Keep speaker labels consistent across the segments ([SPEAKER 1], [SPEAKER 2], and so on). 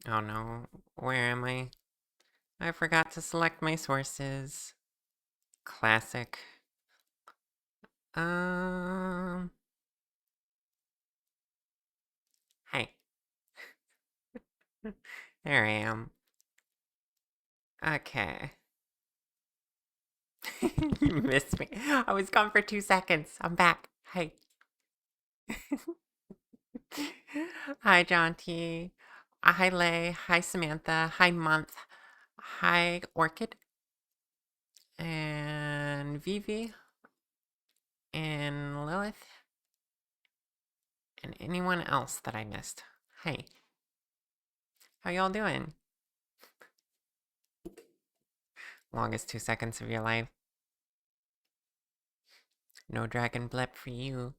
[SPEAKER 1] Oh no, where am I? I forgot to select my sources. Classic. Um, Hi. There I am. Okay. You missed me. I was gone for 2 seconds. I'm back. Hi. Hi, John T. Hi, Lay. Hi, Samantha. Hi, Month. Hi, Orchid. And Vivi. And Lilith. And anyone else that I missed. Hi. How y'all doing? Longest 2 seconds of your life. No dragon blep for you.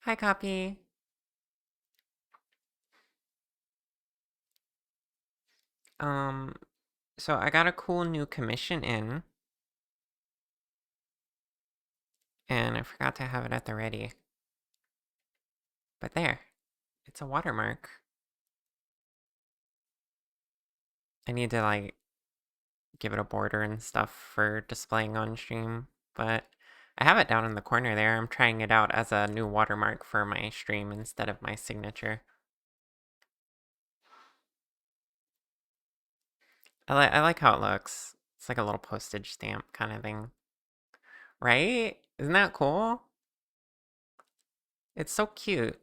[SPEAKER 1] Hi, Copy. Um, so I got a cool new commission in. And I forgot to have it at the ready. But there. It's a watermark. I need to, like, give it a border and stuff for displaying on stream. But I have it down in the corner there. I'm trying it out as a new watermark for my stream instead of my signature. I like how it looks. It's like a little postage stamp kind of thing. Right? Isn't that cool? It's so cute.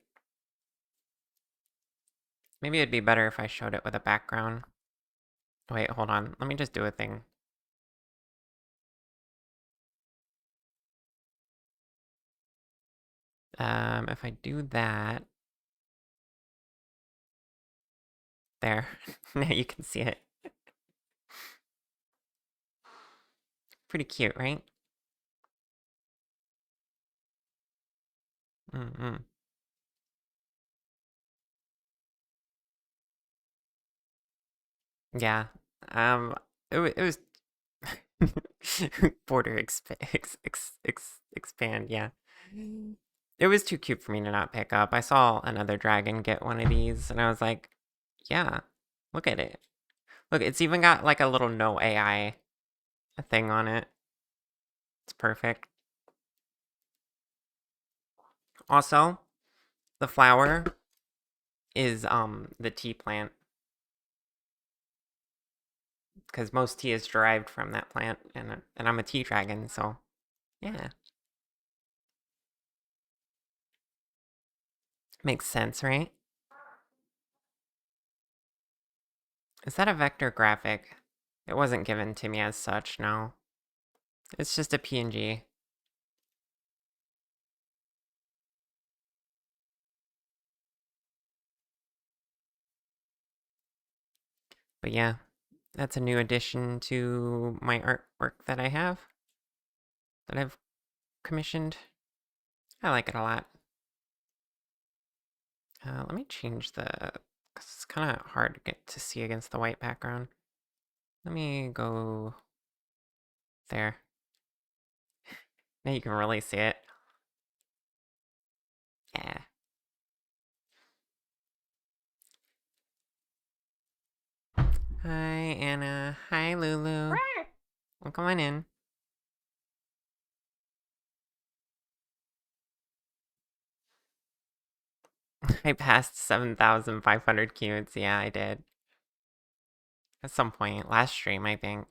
[SPEAKER 1] Maybe it'd be better if I showed it with a background. Wait, hold on. Let me just do a thing. If I do that... There. Now you can see it. Pretty cute, right? Mm-mm. Yeah. It was border expand, yeah. It was too cute for me to not pick up. I saw another dragon get one of these, and I was like, yeah, look at it. Look, it's even got like a little no AI thing on it. It's perfect. Also, the flower is the tea plant, because most tea is derived from that plant, and I'm a tea dragon, so yeah, makes sense, right? Is that a vector graphic? It wasn't given to me as such, no. It's just a PNG. But yeah, that's a new addition to my artwork that I have, that I've commissioned. I like it a lot. Let me change the... Cause it's kind of hard to get to see against the white background. Let me go there. Now you can really see it. Yeah. Hi, Anna. Hi, Lulu. Well, come on in. I passed 7,500 cubes. Yeah, I did. At some point. Last stream, I think.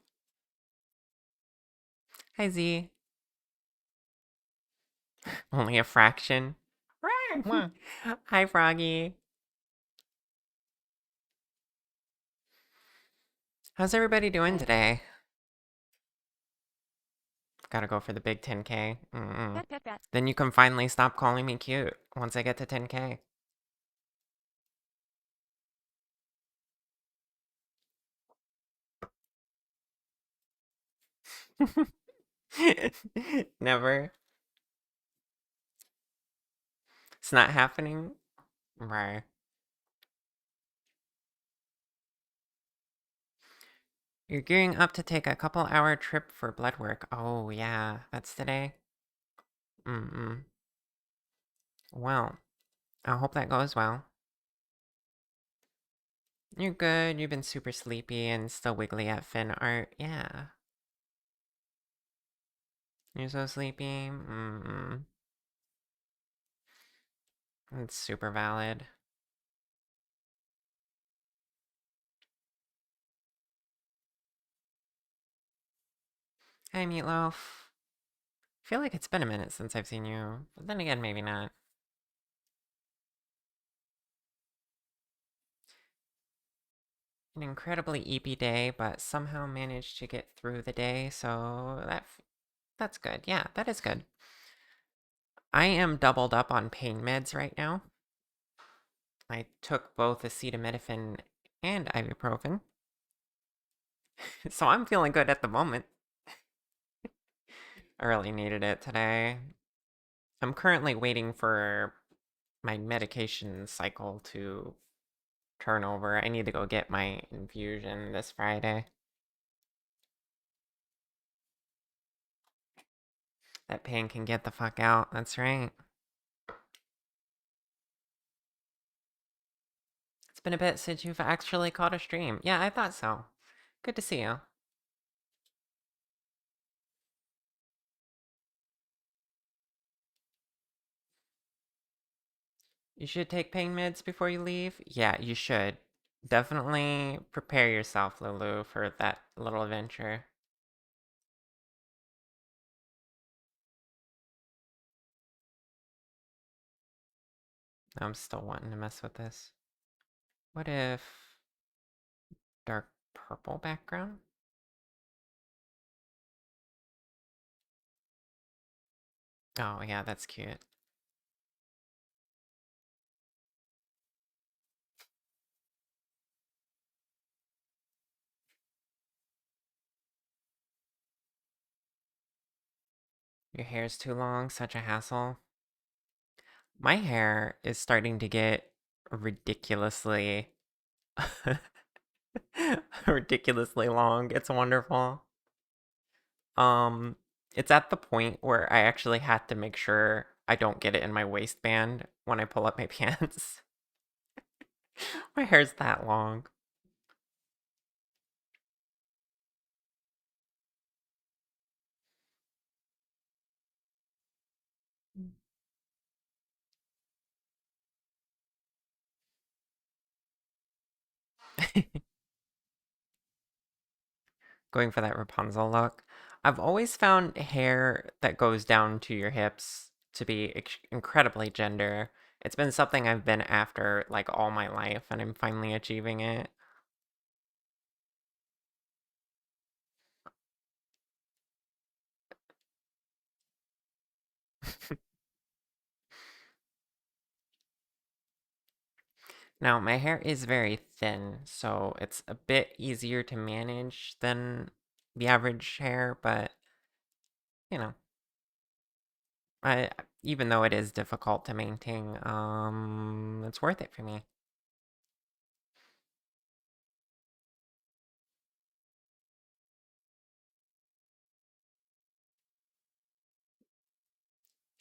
[SPEAKER 1] Hi, Z. Only a fraction. Hi, Froggy. How's everybody doing today? Gotta go for the big 10K. Then you can finally stop calling me cute once I get to 10K. Never. It's not happening? Right. You're gearing up to take a couple-hour trip for blood work. Oh, yeah. That's today? Mm-mm. Well, I hope that goes well. You're good. You've been super sleepy and still wiggly at Fin Art. Yeah. You're so sleepy. It's super valid. Hey, Meatloaf. I feel like it's been a minute since I've seen you, but then again, maybe not. An incredibly eepy day, but somehow managed to get through the day, so that's good. Yeah, that is good. I am doubled up on pain meds right now. I took both acetaminophen and ibuprofen, so I'm feeling good at the moment. I really needed it today. I'm currently waiting for my medication cycle to turn over. I need to go get my infusion this Friday. That pain can get the fuck out. That's right. It's been a bit since you've actually caught a stream. Yeah, I thought so. Good to see you. You should take pain meds before you leave? Yeah, you should. Definitely prepare yourself, Lulu, for that little adventure. I'm still wanting to mess with this. What if... dark purple background? Oh, yeah, that's cute. Your hair's too long, such a hassle. My hair is starting to get ridiculously... ridiculously long. It's wonderful. It's at the point where I actually had to make sure I don't get it in my waistband when I pull up my pants. My hair's that long. Going for that Rapunzel look. I've always found hair that goes down to your hips to be incredibly gender. It's been something I've been after like all my life, and I'm finally achieving it. Now, my hair is very thin, so it's a bit easier to manage than the average hair, but you know, I even though it is difficult to maintain, it's worth it for me.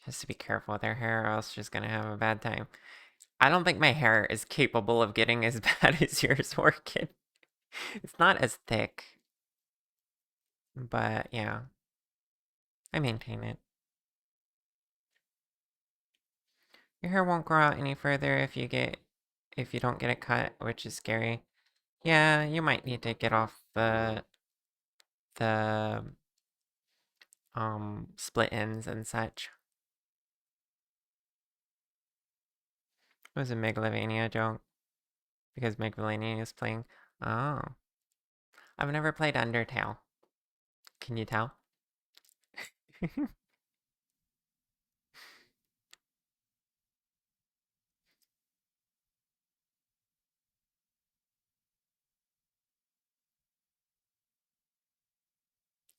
[SPEAKER 1] Just to be careful with her hair, or else she's gonna have a bad time. I don't think my hair is capable of getting as bad as yours, Orchid. It's not as thick, but yeah, I maintain it. Your hair won't grow out any further if you don't get it cut, which is scary. Yeah, you might need to get off the split ends and such. It was a Megalovania joke because Megalovania is playing. Oh, I've never played Undertale. Can you tell?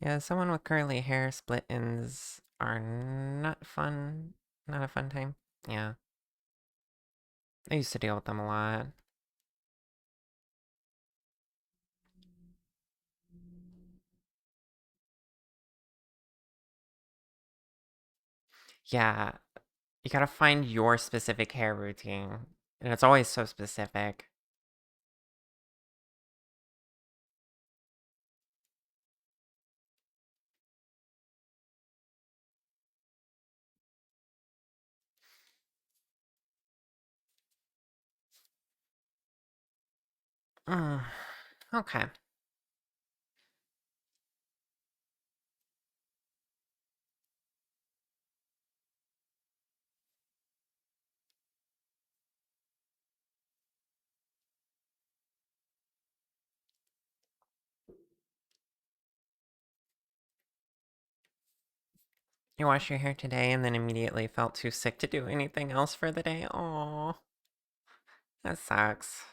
[SPEAKER 1] Yeah, someone with curly hair split ends are not fun. Not a fun time. Yeah, I used to deal with them a lot. Yeah, you gotta find your specific hair routine, and it's always so specific. Okay. You washed your hair today and then immediately felt too sick to do anything else for the day? Aww. That sucks.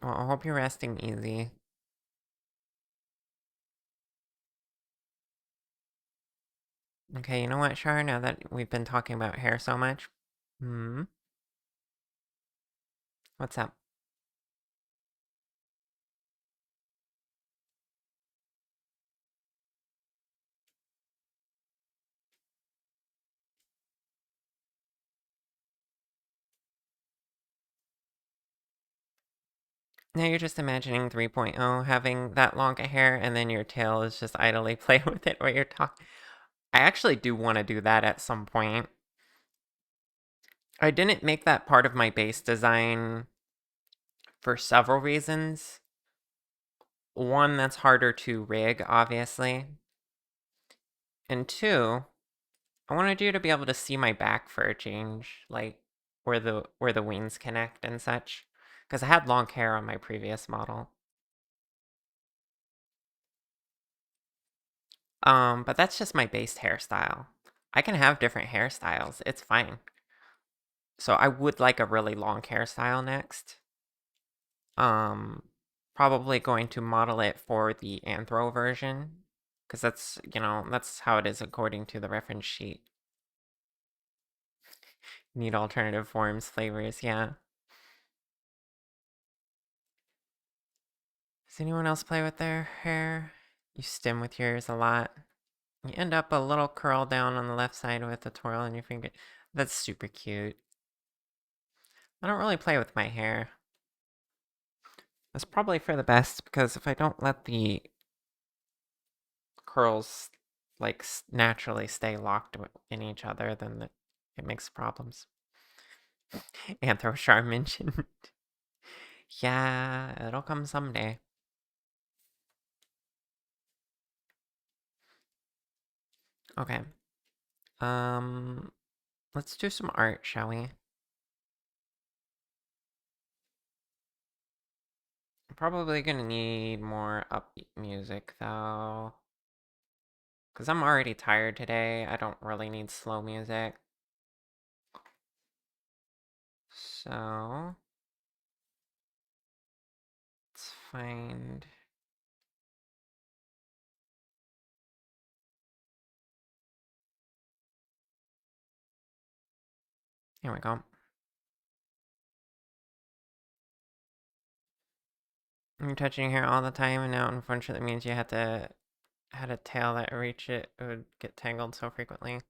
[SPEAKER 1] Well, I hope you're resting easy. Okay, you know what, Shar? Now that we've been talking about hair so much. Hmm? What's up? Now you're just imagining 3.0 having that long a hair and then your tail is just idly playing with it while you're talking. I actually do want to do that at some point. I didn't make that part of my base design for several reasons. One, that's harder to rig, obviously. And two, I wanted you to be able to see my back for a change, like where the wings connect and such. Because I had long hair on my previous model. But that's just my base hairstyle. I can have different hairstyles. It's fine. So I would like a really long hairstyle next. Um, Probably going to model it for the anthro version. Because that's, that's how it is according to the reference sheet. Need alternative forms, flavors, yeah. Does anyone else play with their hair? You stim with yours a lot. You end up a little curl down on the left side with a twirl in your finger. That's super cute. I don't really play with my hair. That's probably for the best because if I don't let the curls like naturally stay locked in each other, then it makes problems. Anthroshar mentioned. Yeah, it'll come someday. Okay. Let's do some art, shall we? I'm probably gonna need more upbeat music though. Because I'm already tired today. I don't really need slow music. So let's find. Here we go. You're touching your hair all the time, and now unfortunately means you had a tail that reach it would get tangled so frequently.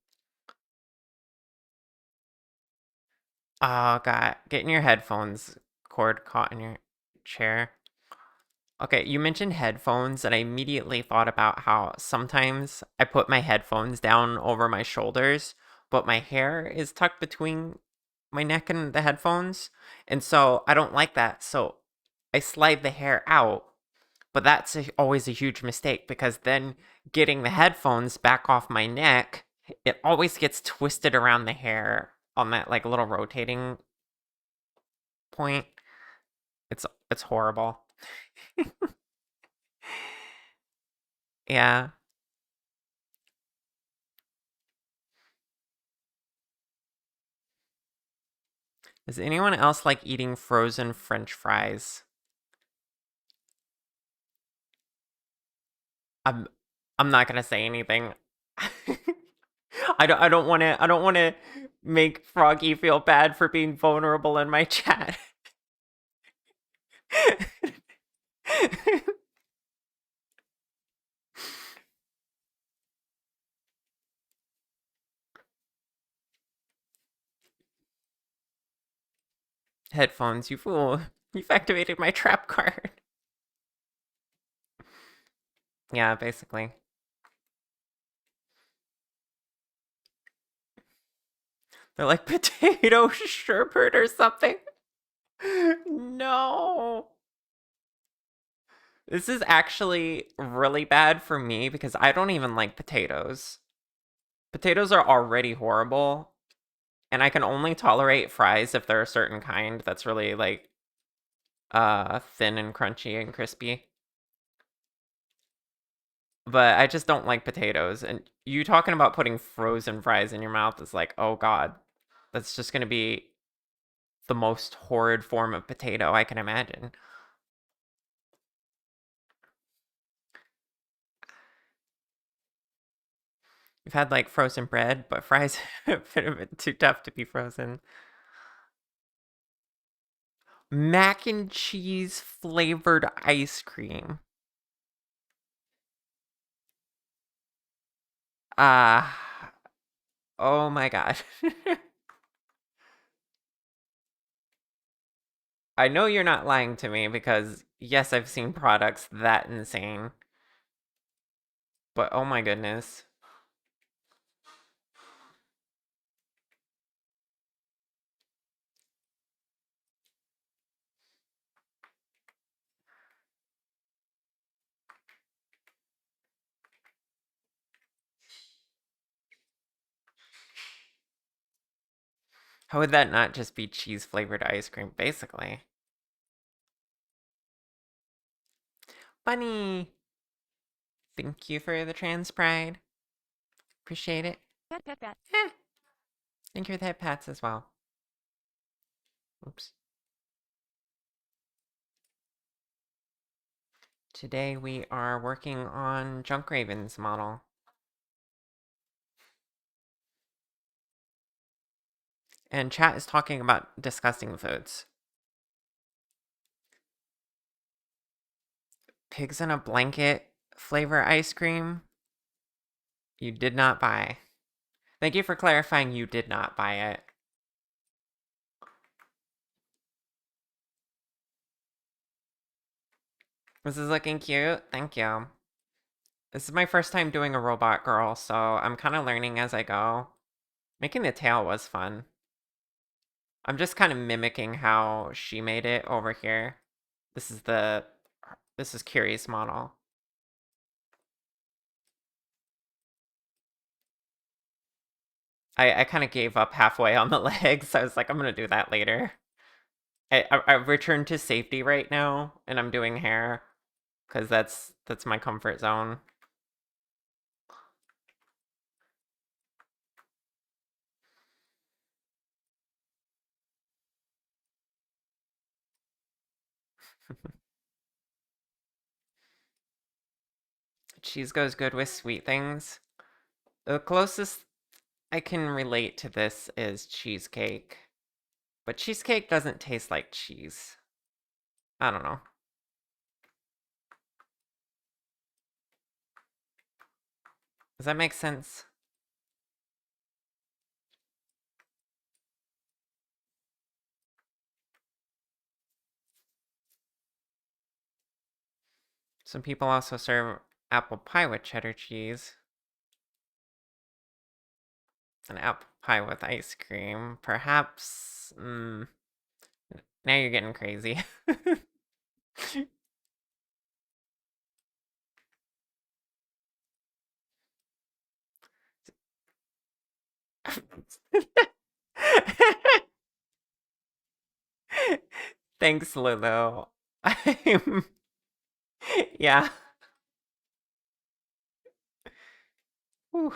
[SPEAKER 1] Oh god, getting your headphones cord caught in your chair. Okay, you mentioned headphones, and I immediately thought about how sometimes I put my headphones down over my shoulders, but my hair is tucked between my neck and the headphones, and so I don't like that. So I slide the hair out, but that's always a huge mistake because then getting the headphones back off my neck, it always gets twisted around the hair on that like little rotating point. It's horrible. Yeah. Does anyone else like eating frozen French fries? I'm I'm not gonna say anything. I don't want to make Froggy feel bad for being vulnerable in my chat. Headphones, you fool. You've activated my trap card. Yeah, basically. They're like potato sherbet or something. No. This is actually really bad for me because I don't even like potatoes. Potatoes are already horrible, and I can only tolerate fries if they're a certain kind that's really like thin and crunchy and crispy. But I just don't like potatoes. And you talking about putting frozen fries in your mouth is like, oh god. That's just gonna be the most horrid form of potato I can imagine. We've had like frozen bread, but fries have been a bit too tough to be frozen. Mac and cheese flavored ice cream. Ah, oh my god. I know you're not lying to me because, yes, I've seen products that insane. But oh my goodness. How would that not just be cheese flavored ice cream, basically? Bunny! Thank you for the trans pride. Appreciate it.
[SPEAKER 2] Pat, pat, pat.
[SPEAKER 1] Eh, thank you for the head pats as well. Oops. Today we are working on RunkRaven's model. And chat is talking about disgusting foods. Pigs in a blanket flavor ice cream? You did not buy. Thank you for clarifying you did not buy it. This is looking cute. Thank you. This is my first time doing a robot girl, so I'm kind of learning as I go. Making the tail was fun. I'm just kind of mimicking how she made it over here. This is Kiri's model. I kind of gave up halfway on the legs. I was like, I'm gonna do that later. I've returned to safety right now, and I'm doing hair because that's my comfort zone. Cheese goes good with sweet things. The closest I can relate to this is cheesecake, but cheesecake doesn't taste like cheese. I don't know. Does that make sense? Some people also serve apple pie with cheddar cheese. An apple pie with ice cream. Perhaps. Now you're getting crazy. Thanks, Lulu. I'm. Yeah. Whew.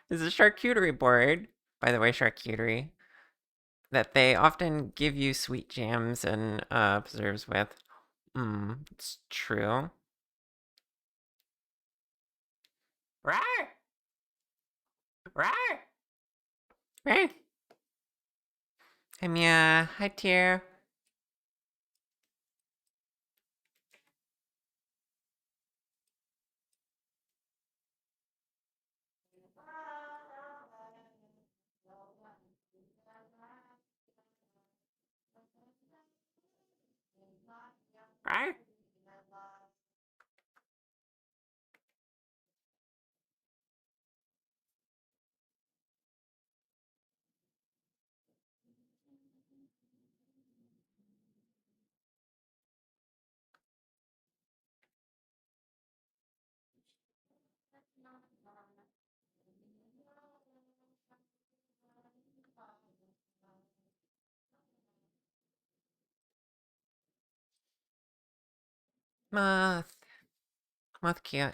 [SPEAKER 1] This is a charcuterie board, by the way, charcuterie, that they often give you sweet jams and preserves with. It's true. Rawr! Rawr! Rawr! Hi, Mia. Hi, Tier. Rawr! Moth. Moth cute.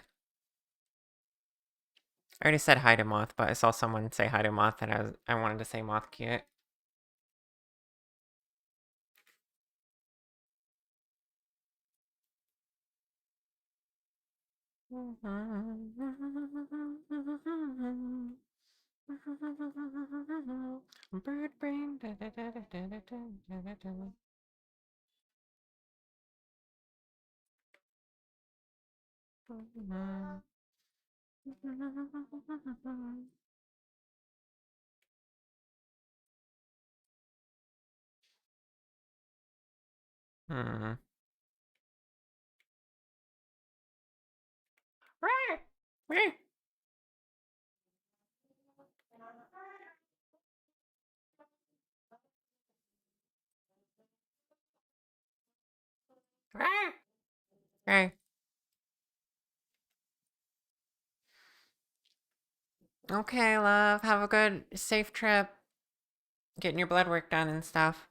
[SPEAKER 1] I already said hi to Moth, but I saw someone say hi to Moth and I wanted to say Moth cute. Bird brain. Hmm. Hey. Okay, love. Have a good, safe trip. Getting your blood work done and stuff.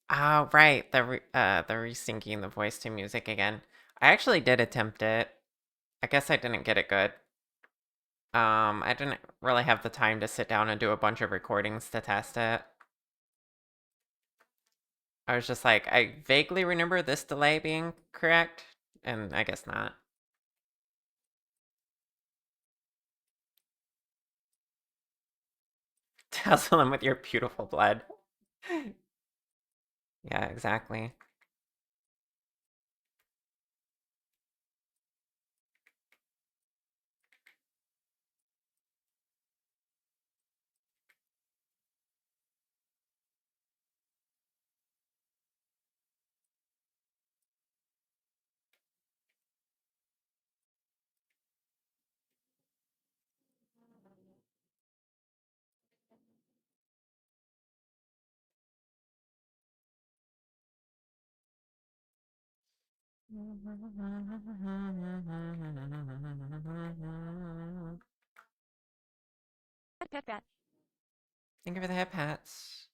[SPEAKER 1] Oh, right. The resyncing the voice to music again. I actually did attempt it. I guess I didn't get it good. I didn't really have the time to sit down and do a bunch of recordings to test it. I was just like, I vaguely remember this delay being correct, and I guess not. Dazzle them with your beautiful blood. Yeah, exactly. Thank you for the hip hats.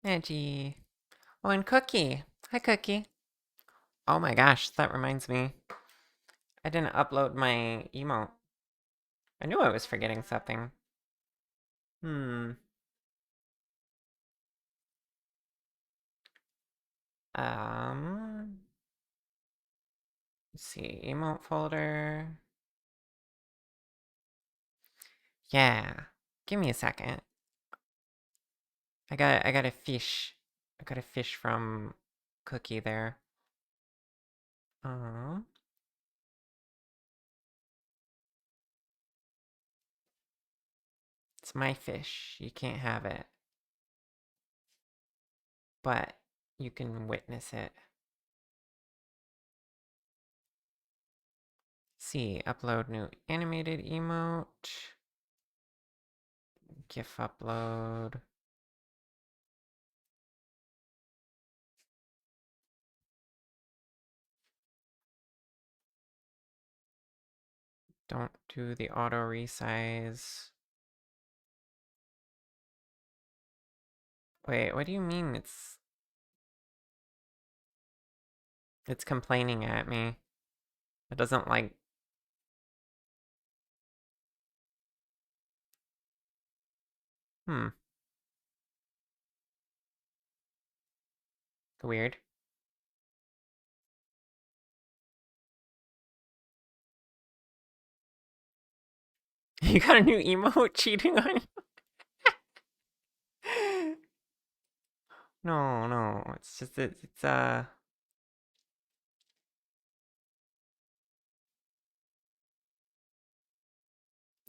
[SPEAKER 1] Edgy. Oh, and Cookie. Hi, Cookie. Oh my gosh, that reminds me. I didn't upload my emote. I knew I was forgetting something. Hmm. Um. Let's see. Emote folder. Yeah. Give me a second. I got a fish. I got a fish from Cookie there. Oh. It's my fish. You can't have it. But you can witness it. See, upload new animated emote. GIF upload. Don't do the auto resize. Wait, what do you mean it's complaining at me? It doesn't like... Weird. You got a new emote cheating on you? No, no, it's just,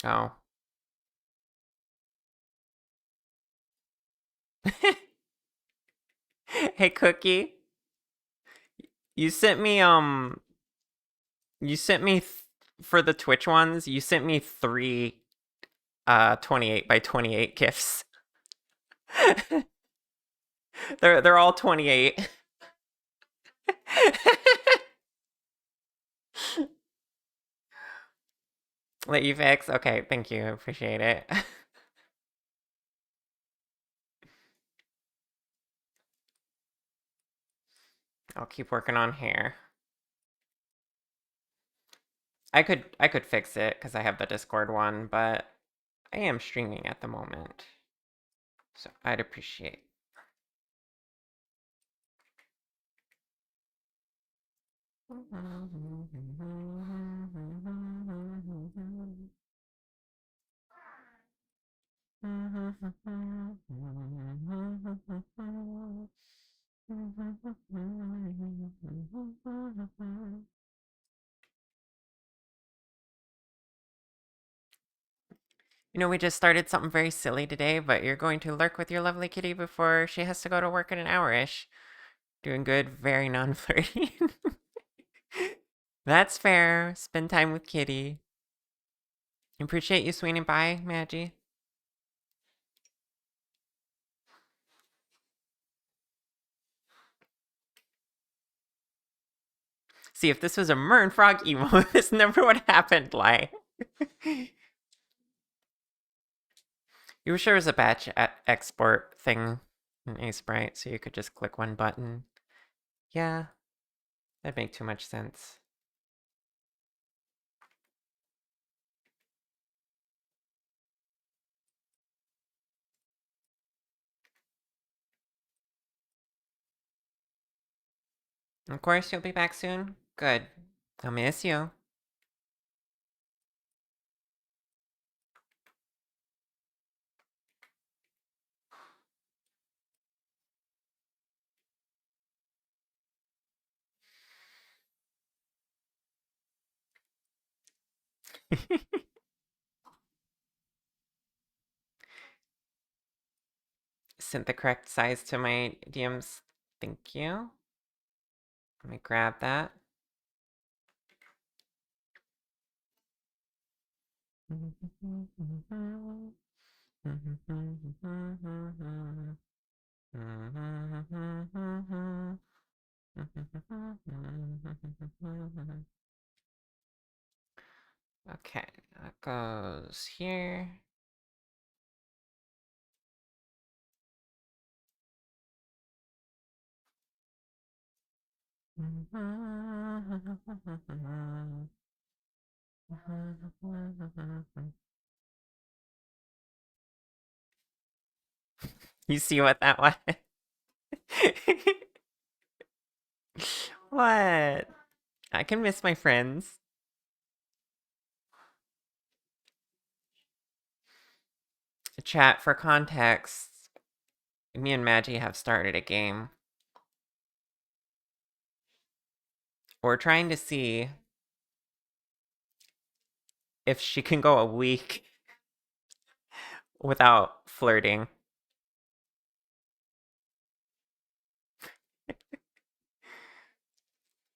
[SPEAKER 1] oh. Hey, Cookie, you sent me, you sent me, for the Twitch ones, you sent me 3, 28 by 28 GIFs. They're all 28. Let you fix? Okay, thank you. Appreciate it. I'll keep working on hair. I could fix it because I have the Discord one, but I am streaming at the moment. So I'd appreciate. You know, we just started something very silly today, but you're going to lurk with your lovely kitty before she has to go to work in an hour-ish. Doing good, very non-flirty. That's fair. Spend time with kitty. Appreciate you swinging by, Maggie. See, if this was a Mern Frog emo, this never would have happened, like. You were sure it was a batch export thing in Aseprite, so you could just click one button. Yeah, that'd make too much sense. Of course, you'll be back soon. Good. I'll miss you. Sent the correct size to my DMs. Thank you. Let me grab that. Okay, that goes here. You see what that was? What? I can miss my friends. Chat, for context, me and Maggie have started a game. We're trying to see if she can go a week without flirting.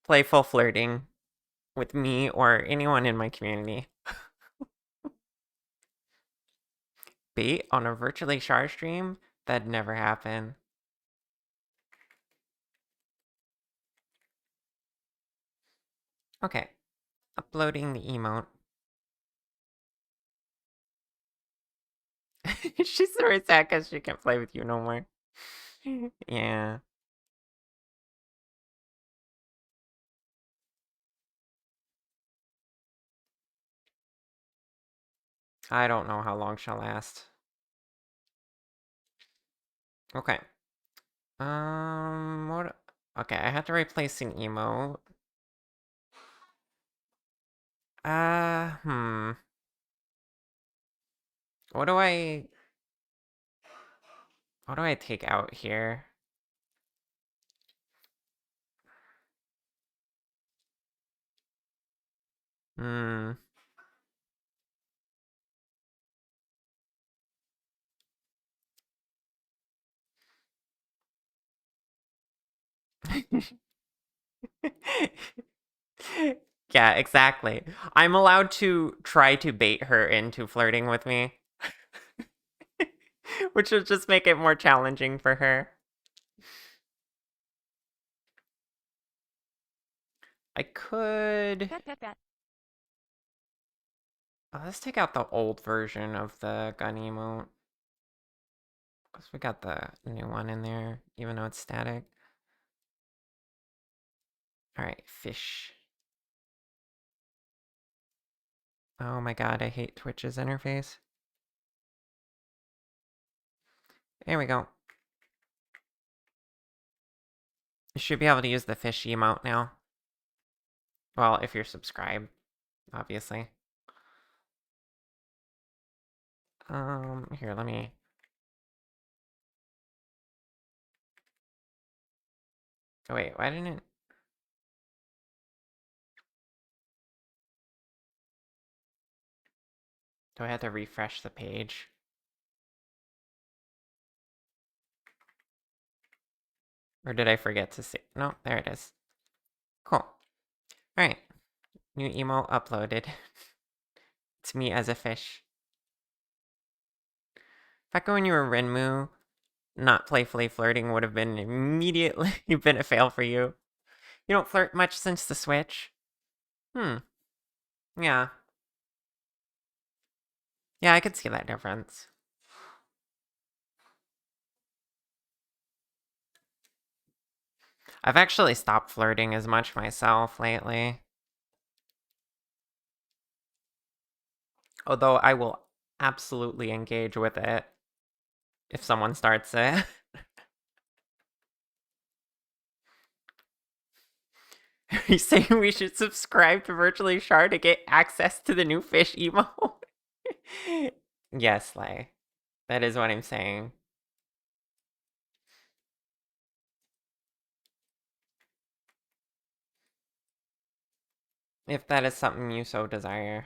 [SPEAKER 1] Playful flirting with me or anyone in my community. Bait on a virtually Char stream? That'd never happen. Okay. Uploading the emote. She's so sad because she can't play with you no more. Yeah. I don't know how long she'll last. Okay. What? Okay, I have to replace an emote. Hmm. What do I take out here? Hmm. Yeah, exactly. I'm allowed to try to bait her into flirting with me. Which will just make it more challenging for her. I could... Oh, let's take out the old version of the gun emote. Because we got the new one in there, even though it's static. Alright, fish. Oh my god, I hate Twitch's interface. There we go. You should be able to use the fish emote now. Well, if you're subscribed, obviously. Here, let me... Oh wait, why didn't it... Do I have to refresh the page? Or did I forget to see? No, there it is. Cool. Alright. New email uploaded. It's me as a fish. If I go when you were Renmu, not playfully flirting would have been immediately been a fail for you. You don't flirt much since the Switch? Yeah. Yeah, I could see that difference. I've actually stopped flirting as much myself lately. Although I will absolutely engage with it if someone starts it. Are you saying we should subscribe to Virtually Char to get access to the new fish emote? Yes, Lay. That is what I'm saying. If that is something you so desire.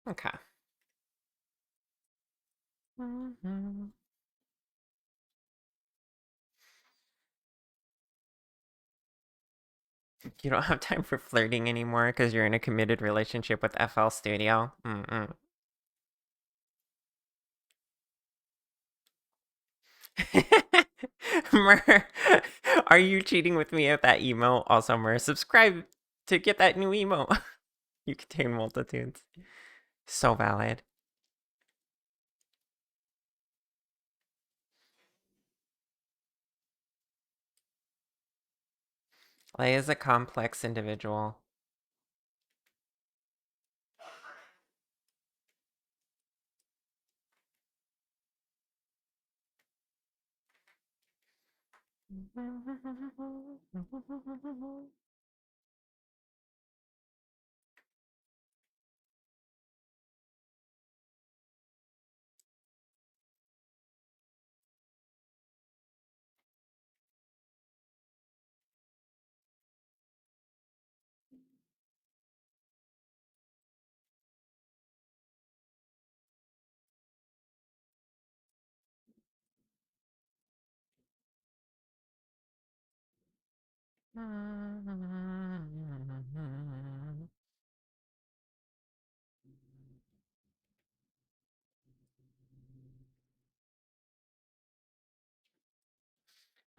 [SPEAKER 1] Okay. You don't have time for flirting anymore because you're in a committed relationship with FL Studio. Mer, are you cheating with me at that emo? Also, Mer, subscribe to get that new emo. You contain multitudes. So valid. Lei is a complex individual.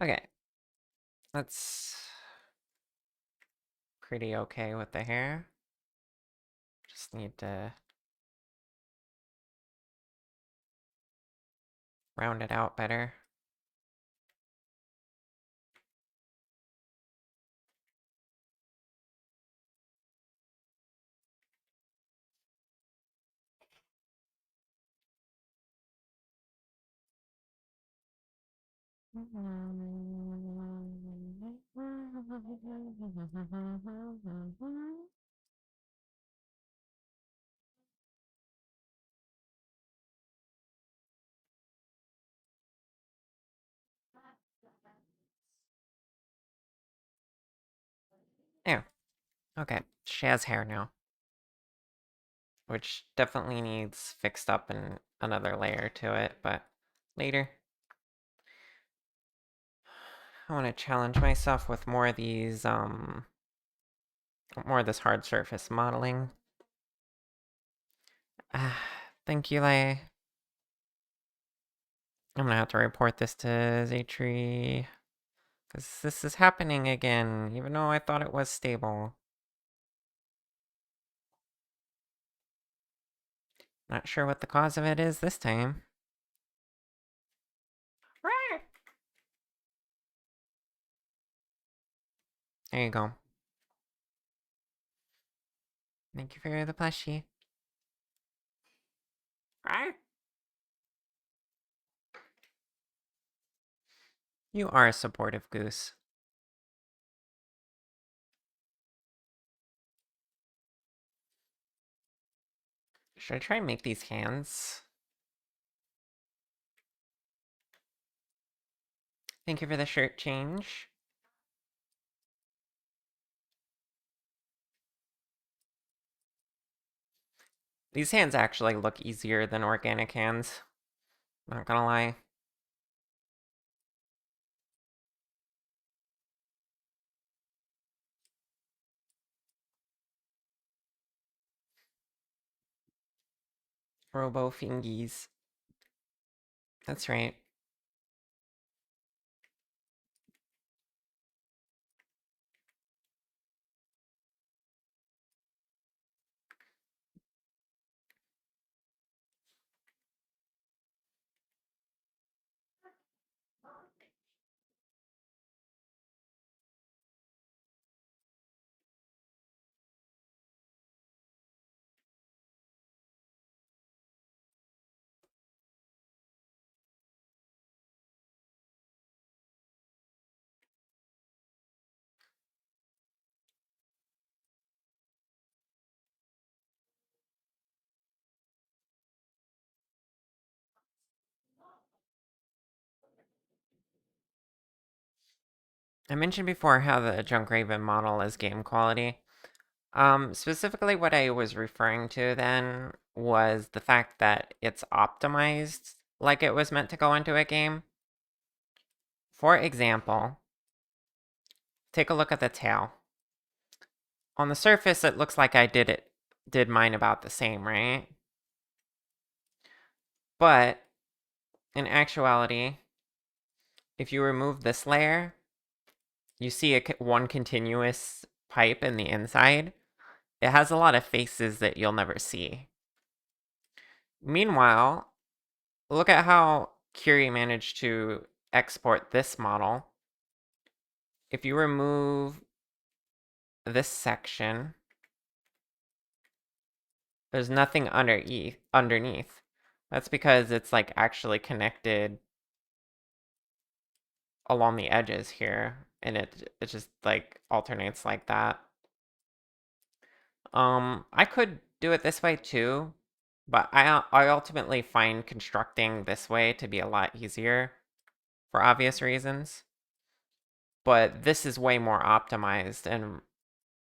[SPEAKER 1] Okay. That's pretty okay with the hair. Just need to round it out better. Yeah. Okay. She has hair now. Which definitely needs fixed up in another layer to it, but later. I want to challenge myself with more of these, more of this hard surface modeling. Thank you, Lay. I'm gonna have to report this to Zaytree. Because this is happening again, even though I thought it was stable. Not sure what the cause of it is this time. There you go. Thank you for the plushie. You are a supportive goose. Should I try and make these hands? Thank you for the shirt change. These hands actually look easier than organic hands. Not gonna lie. Robo fingies. That's right. I mentioned before how the RunkRaven model is game quality. Specifically what I was referring to then was the fact that it's optimized like it was meant to go into a game. For example, take a look at the tail. On the surface, it looks like I did mine about the same, right? But in actuality, if you remove this layer, you see one continuous pipe in the inside. It has a lot of faces that you'll never see. Meanwhile, look at how Curie managed to export this model. If you remove this section, there's nothing underneath. That's because it's like actually connected along the edges here, and it just like alternates like that. I could do it this way too, but I ultimately find constructing this way to be a lot easier for obvious reasons. But this is way more optimized and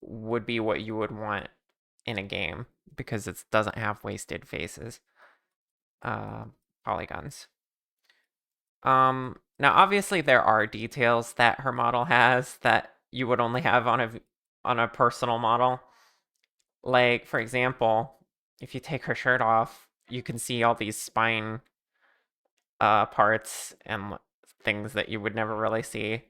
[SPEAKER 1] would be what you would want in a game because it doesn't have wasted faces, polygons. Now obviously there are details that her model has that you would only have on a personal model. Like, for example, if you take her shirt off, you can see all these spine parts and things that you would never really see.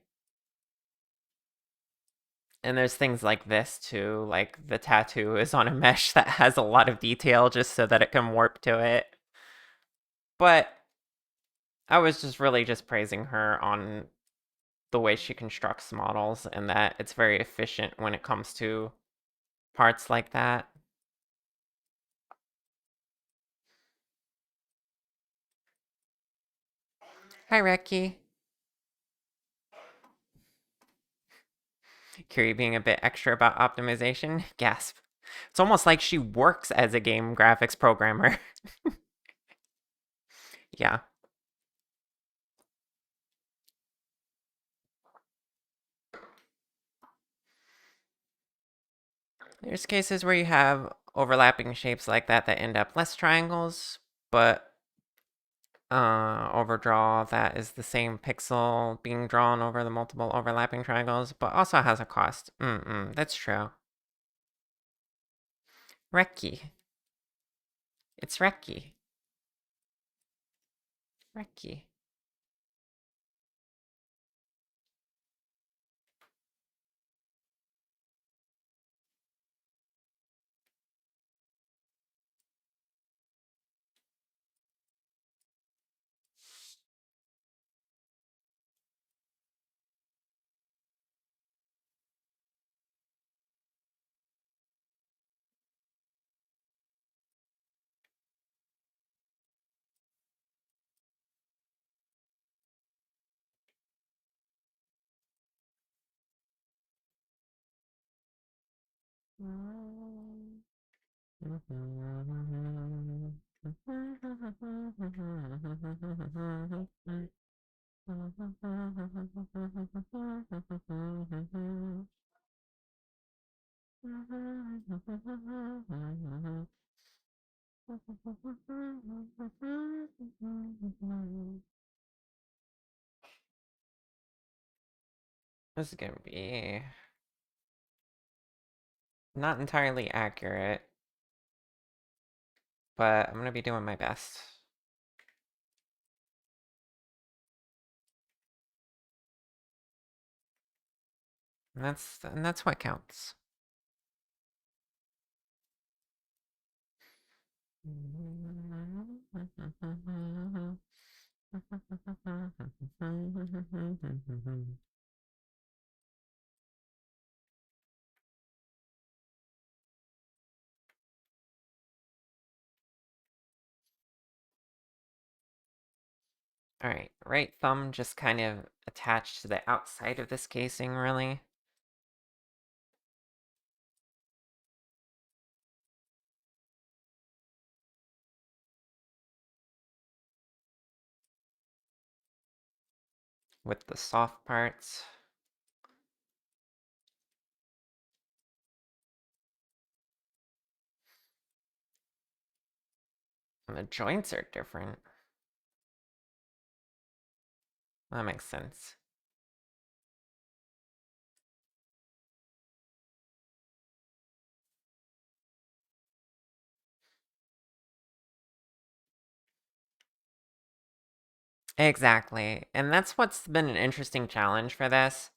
[SPEAKER 1] And there's things like this too, like the tattoo is on a mesh that has a lot of detail just so that it can warp to it. But I was just really just praising her on the way she constructs models and that it's very efficient when it comes to parts like that. Hi, Reki. Curie being a bit extra about optimization. Gasp. It's almost like she works as a game graphics programmer. Yeah. There's cases where you have overlapping shapes like that end up less triangles, but overdraw that is the same pixel being drawn over the multiple overlapping triangles, but also has a cost. That's true. Reki. It's Reki. Reki. This is gonna be not entirely accurate, but I'm gonna be doing my best. And that's what counts. Alright, right thumb just kind of attached to the outside of this casing, really. With the soft parts. And the joints are different. That makes sense. Exactly. And that's what's been an interesting challenge for this.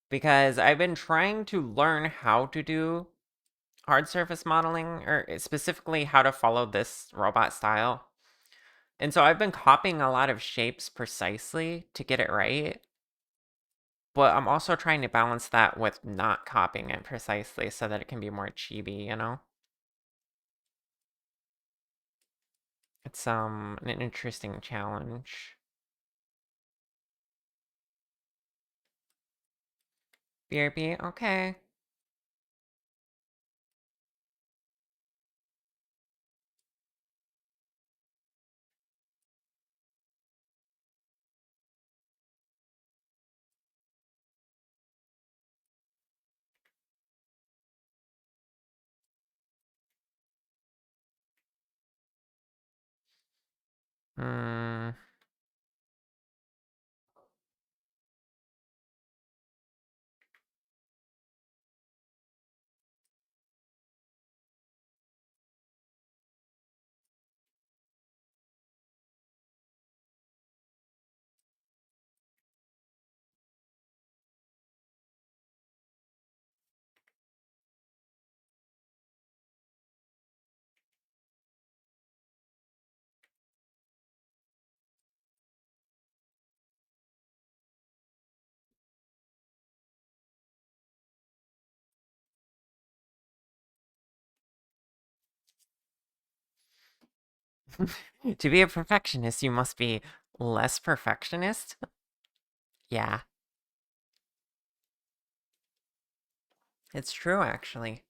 [SPEAKER 1] Because I've been trying to learn how to do hard surface modeling, or specifically how to follow this robot style. And so I've been copying a lot of shapes precisely to get it right. But I'm also trying to balance that with not copying it precisely so that it can be more chibi, you know? It's an interesting challenge. BRB, okay. Hmm. To be a perfectionist, you must be less perfectionist? Yeah. It's true, actually.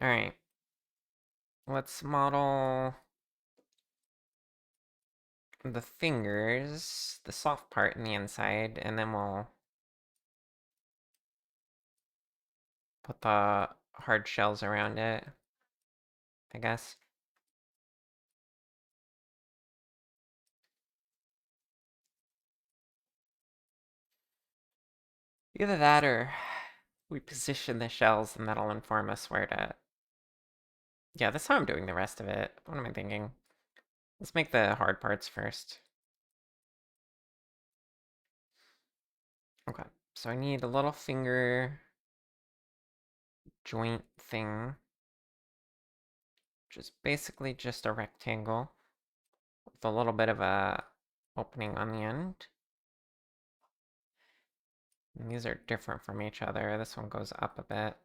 [SPEAKER 1] Alright. Let's model the fingers, the soft part in the inside, and then we'll put the hard shells around it, I guess. Either that or we position the shells and that'll inform us where to... Yeah, that's how I'm doing the rest of it. What am I thinking? Let's make the hard parts first. Okay, so I need a little finger joint thing, which is basically just a rectangle with a little bit of a opening on the end. And these are different from each other. This one goes up a bit.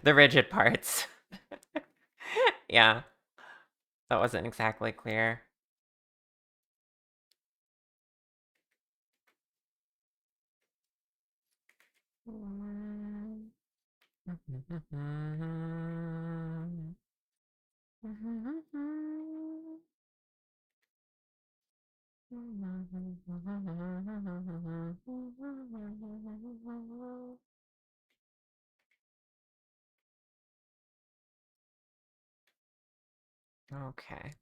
[SPEAKER 1] The rigid parts. Yeah, that wasn't exactly clear. Okay.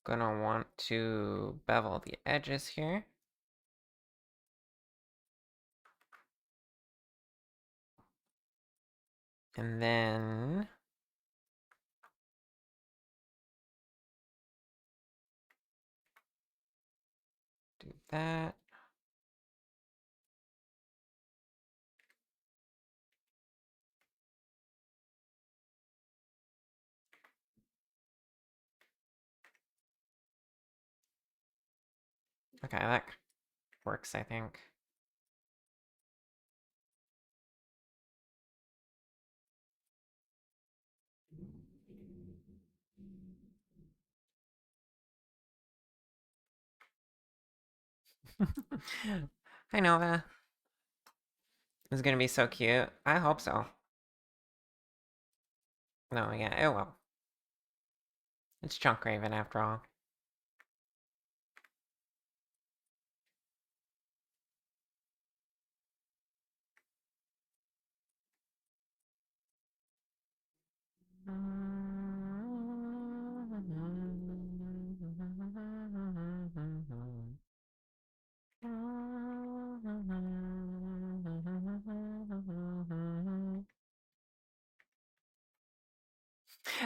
[SPEAKER 1] Gonna want to bevel the edges here. And then do that. Okay, that works, I think. Hi, Nova. It's gonna be so cute. I hope so. No, yeah, it will. It's RunkRaven after all.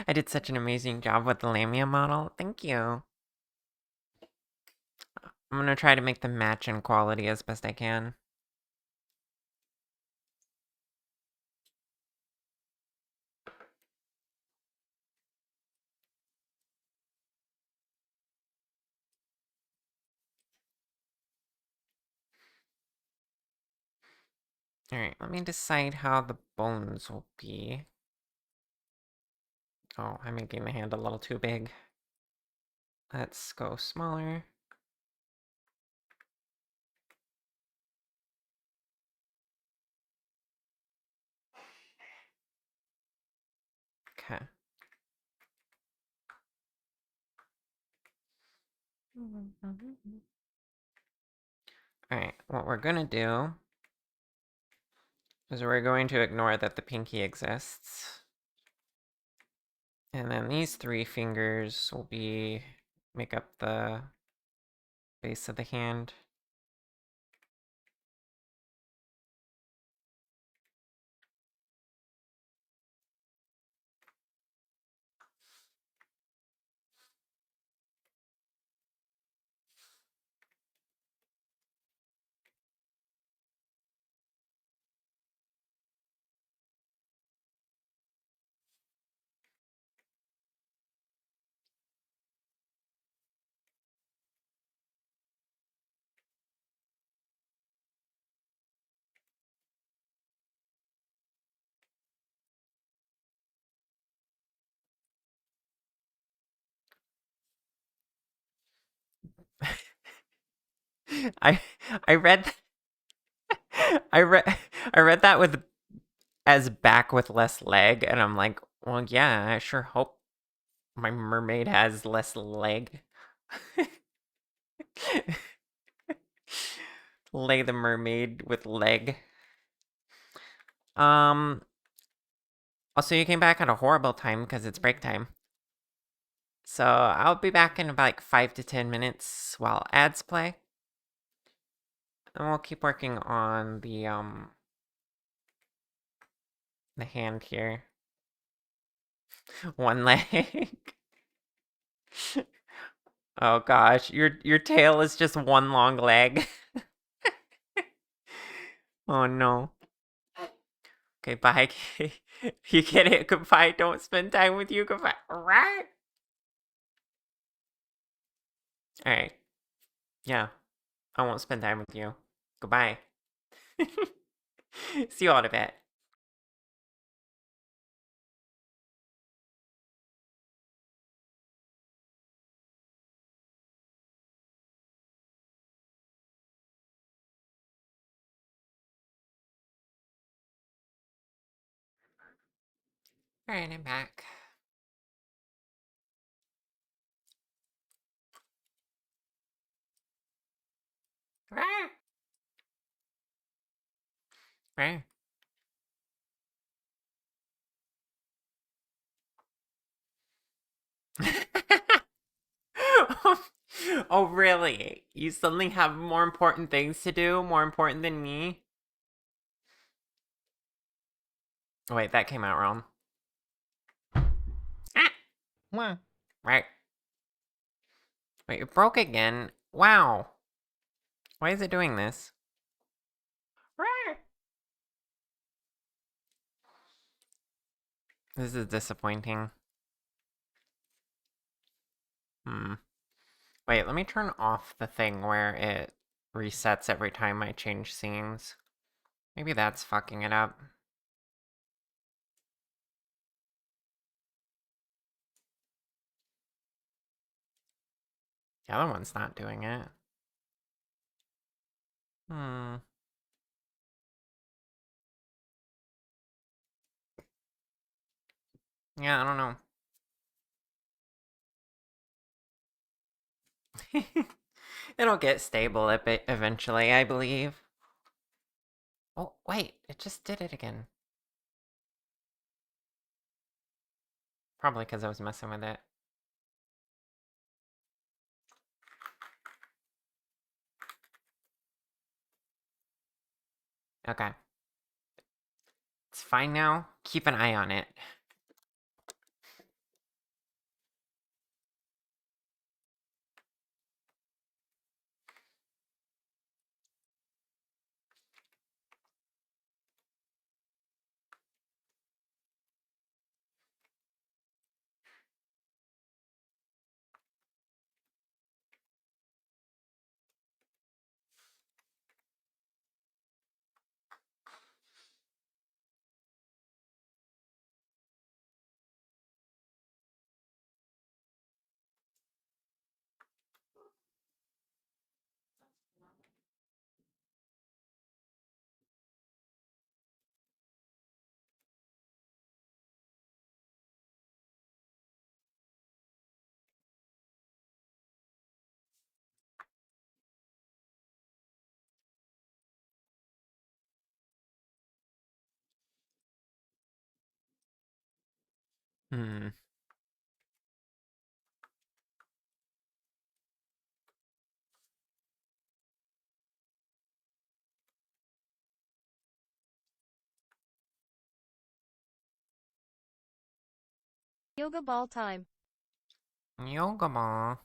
[SPEAKER 1] I did such an amazing job with the Lamia model. Thank you. I'm gonna try to make them match in quality as best I can. Alright, let me decide how the bones will be. Oh, I'm making the hand a little too big. Let's go smaller. Okay. Alright, what we're gonna do is we're going to ignore that the pinky exists. And then these three fingers will make up the base of the hand. I I read I read I read that with as back with less leg, and I'm like, well, yeah, I sure hope my mermaid has less leg. Lay the mermaid with leg. Also, you came back at a horrible time because it's break time. So I'll be back in about like 5 to 10 minutes while ads play. And we'll keep working on the hand here. One leg. Oh gosh, your tail is just one long leg. Oh no. Okay, bye. You get it. Goodbye. Don't spend time with you. Goodbye. Alright. Alright. Yeah. I won't spend time with you. Goodbye. See you all in a bit. Alright, I'm back. Alright. Alright. Oh, really? You suddenly have more important things to do? More important than me? Wait, that came out wrong. Ah! Well, right. Wait, it broke again? Wow. Why is it doing this? This is disappointing. Wait, let me turn off the thing where it resets every time I change scenes. Maybe that's fucking it up. The other one's not doing it. Hmm. Yeah, I don't know. It'll get stable eventually, I believe. Oh, wait, it just did it again. Probably because I was messing with it. Okay. It's fine now. Keep an eye on it. Hmm.
[SPEAKER 2] Yoga ball time.
[SPEAKER 1] Yoga ball.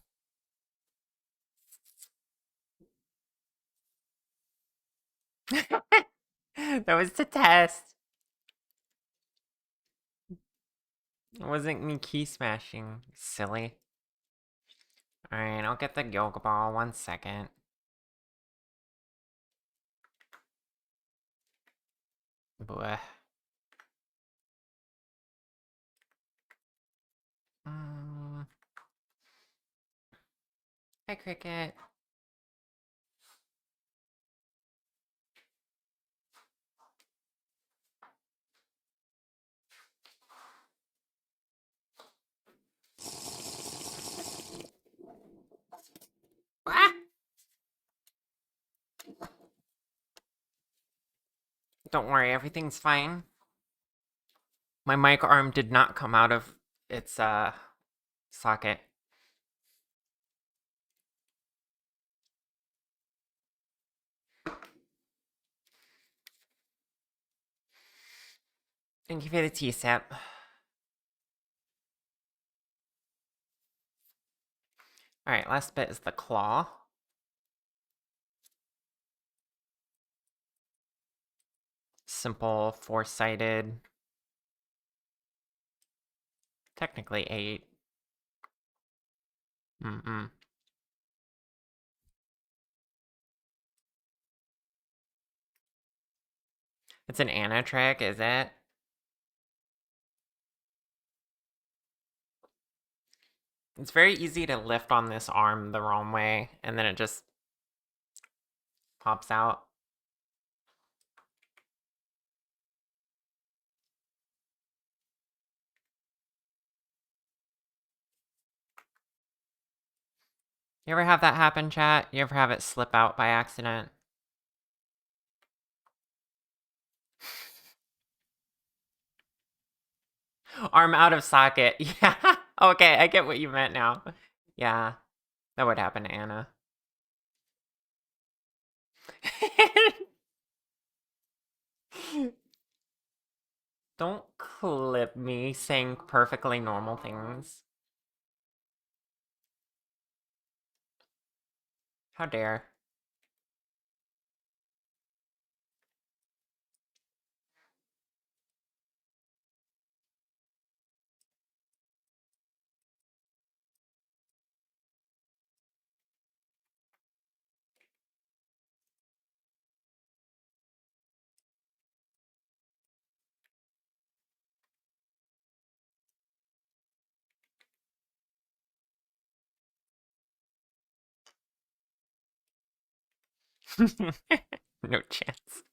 [SPEAKER 1] That was the test. It wasn't me key smashing, silly. Alright, I'll get the yoga ball. 1 second. Bleh. Mm. Hi, Cricket. Don't worry, everything's fine. My mic arm did not come out of its socket. Thank you for the tea sip. Alright, last bit is the claw. Simple, four-sided. Technically 8. Mm-mm. It's an Anna trick, is it? It's very easy to lift on this arm the wrong way, and then it just pops out. You ever have that happen, chat? You ever have it slip out by accident? Arm out of socket. Yeah. Okay, I get what you meant now. Yeah, that would happen to Anna. Don't clip me saying perfectly normal things. How dare. No chance.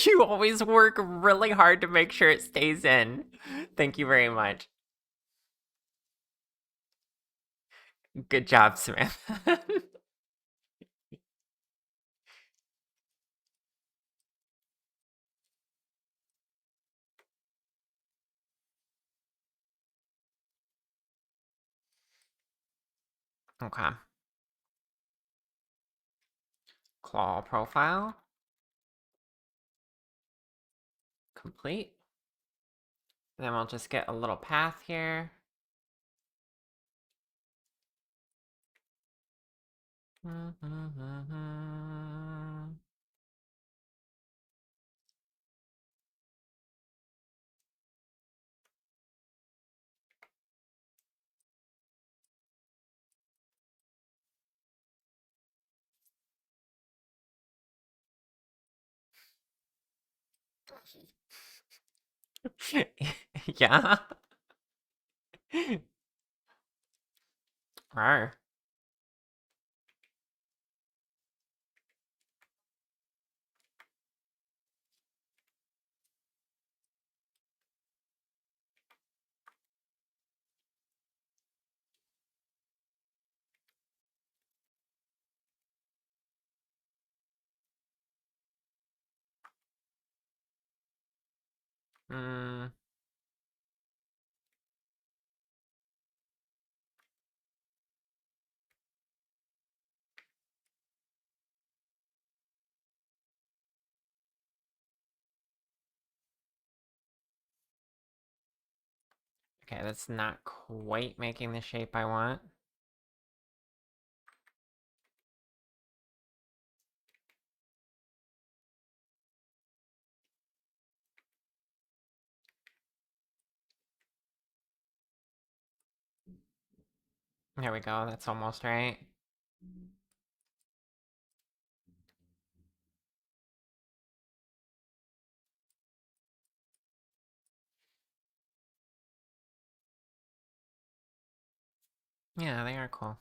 [SPEAKER 1] You always work really hard to make sure it stays in. Thank you very much. Good job, Smith. Okay. Claw profile. Complete. Then we'll just get a little path here. Yeah. Rawr. Mm. Okay, that's not quite making the shape I want. There we go, that's almost right. Yeah, they are cool.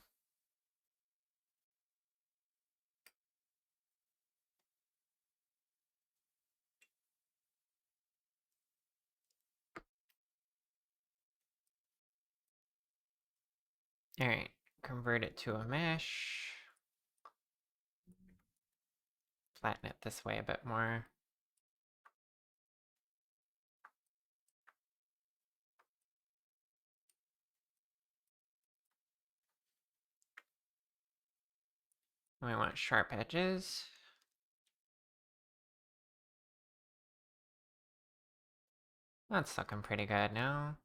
[SPEAKER 1] Alright, convert it to a mesh. Flatten it this way a bit more. We want sharp edges. That's looking pretty good now.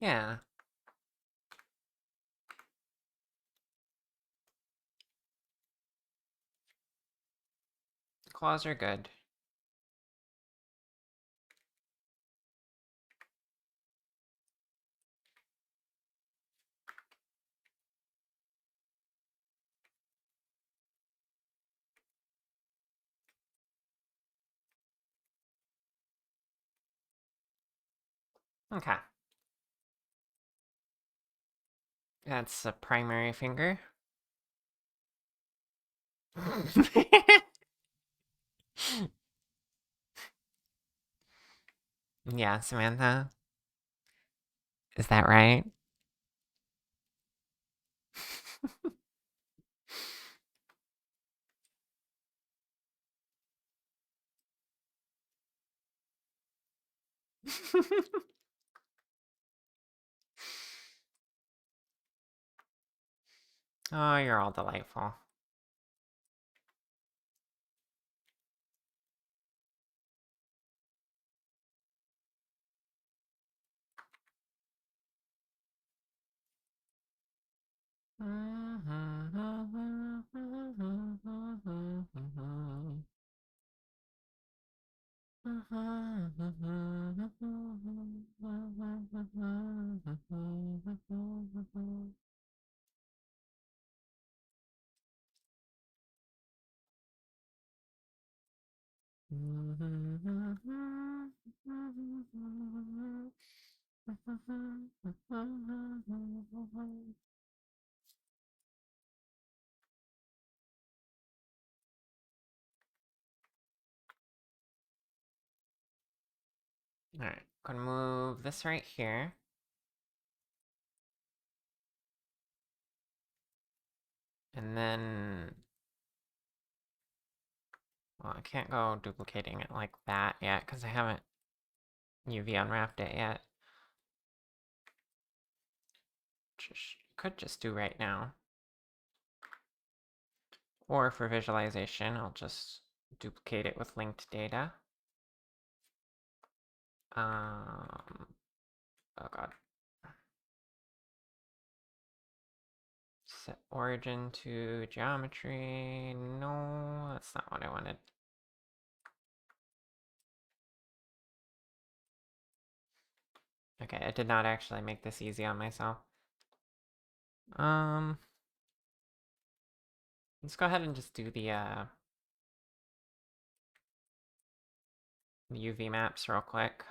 [SPEAKER 1] Yeah. Claws are good. Okay. That's a primary finger. Yeah, Samantha. Is that right? Oh, you're all delightful. Alright, gonna move this right here. And then... Well, I can't go duplicating it like that yet, because I haven't UV unwrapped it yet. Could just do right now. Or for visualization, I'll just duplicate it with linked data. Oh god. Set origin to geometry. No, that's not what I wanted. Okay, I did not actually make this easy on myself. Let's go ahead and just do the UV maps real quick.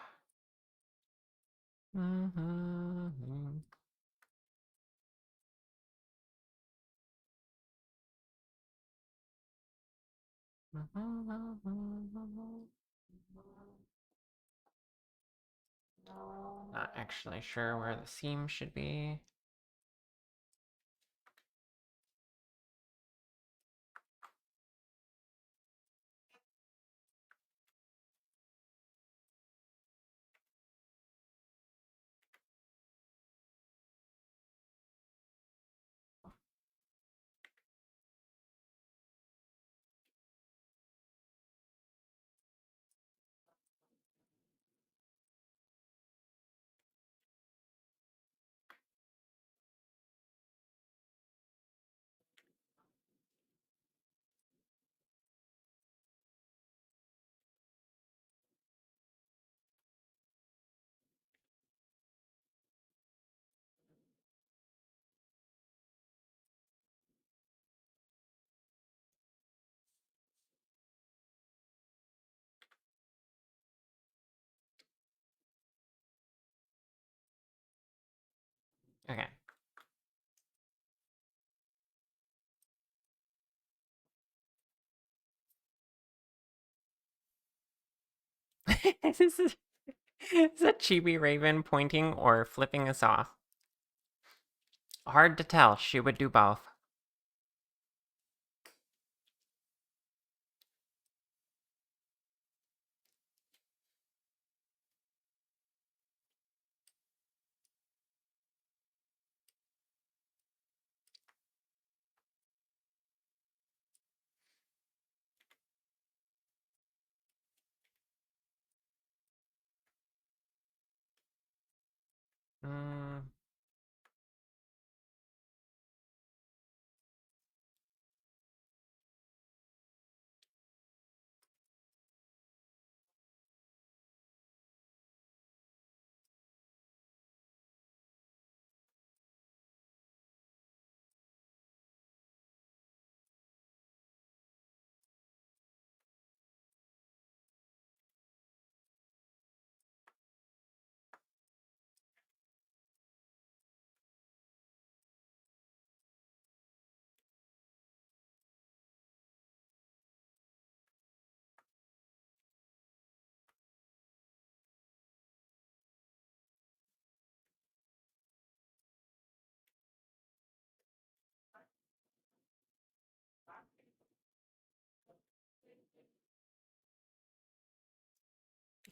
[SPEAKER 1] Not actually sure where the seam should be. Okay. Is that Chibi Raven pointing or flipping us off? Hard to tell. She would do both. Mm.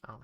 [SPEAKER 1] Oh.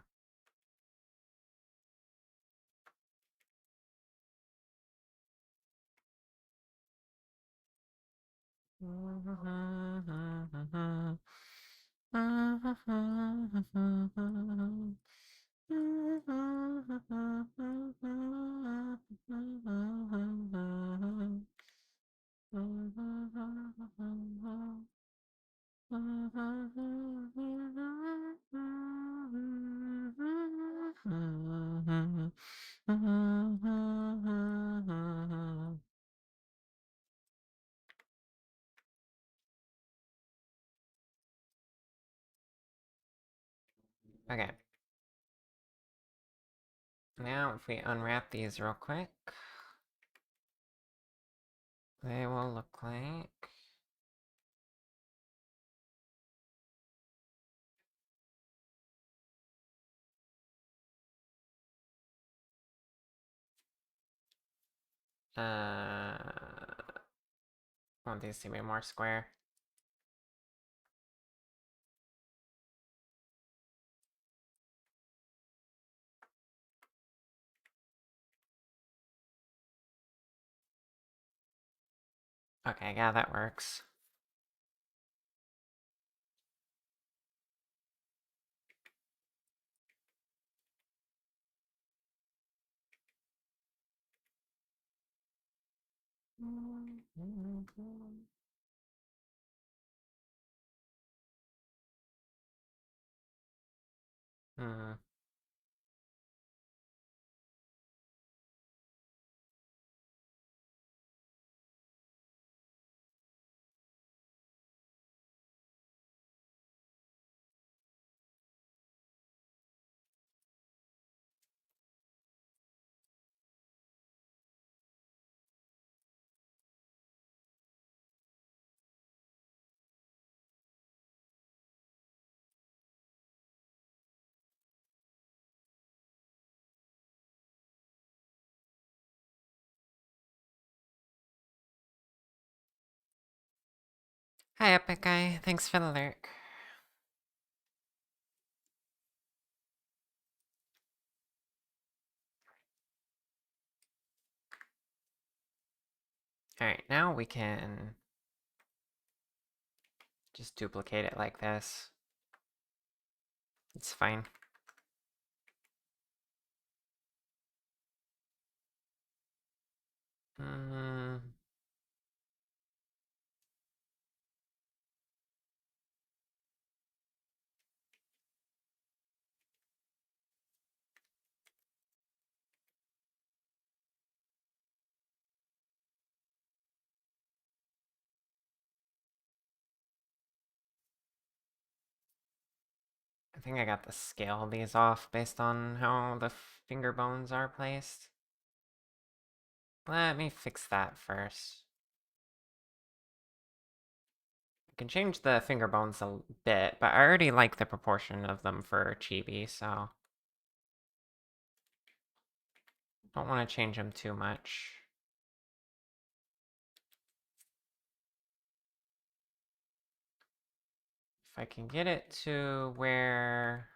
[SPEAKER 1] Okay. Now, if we unwrap these real quick, they will look like... want these to be more square. Okay, yeah, that works. Hmm. Hi, Epic Guy. Thanks for the lurk. Alright, now we can just duplicate it like this. It's fine. Mm. I think I got the scale of these off based on how the finger bones are placed. Let me fix that first. I can change the finger bones a bit, but I already like the proportion of them for Chibi, so don't want to change them too much. If I can get it to where...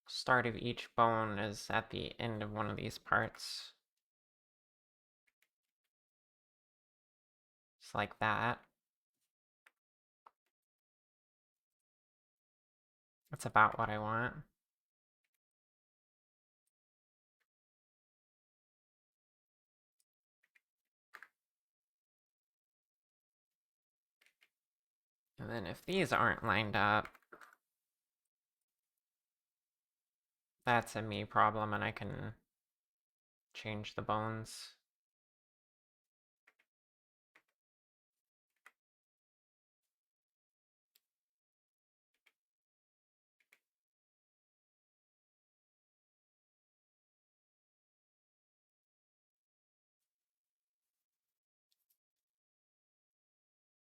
[SPEAKER 1] start of each bone is at the end of one of these parts. Just like that. That's about what I want. And then if these aren't lined up, that's a me problem and I can change the bones.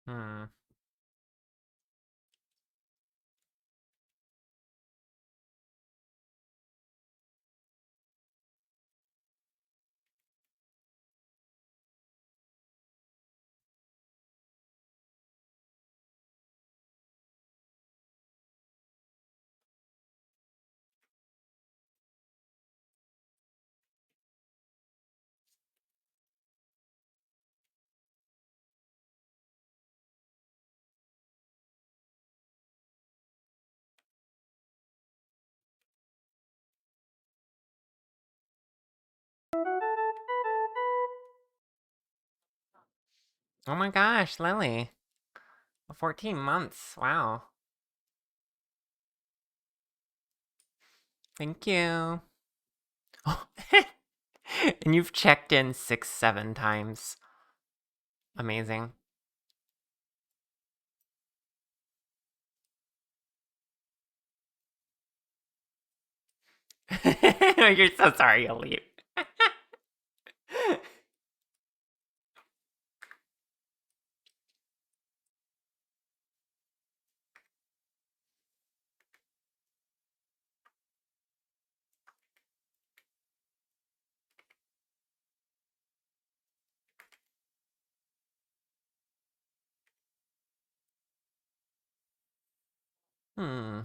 [SPEAKER 1] Hmm. Oh my gosh, Lily. 14 months. Wow. Thank you. Oh. And you've checked in 6, 7 times. Amazing. You're so sorry, Elite. Hmm.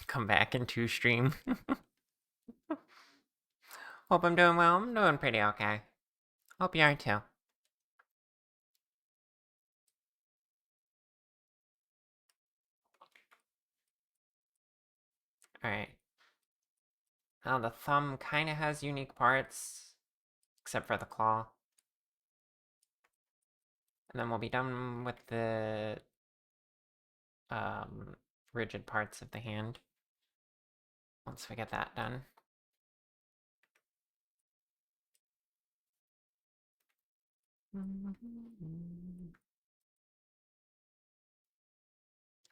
[SPEAKER 1] Come back into stream. Hope I'm doing well. I'm doing pretty okay. Hope you are too. Alright. Now the thumb kind of has unique parts, except for the claw. And then we'll be done with the rigid parts of the hand. Once we get that done.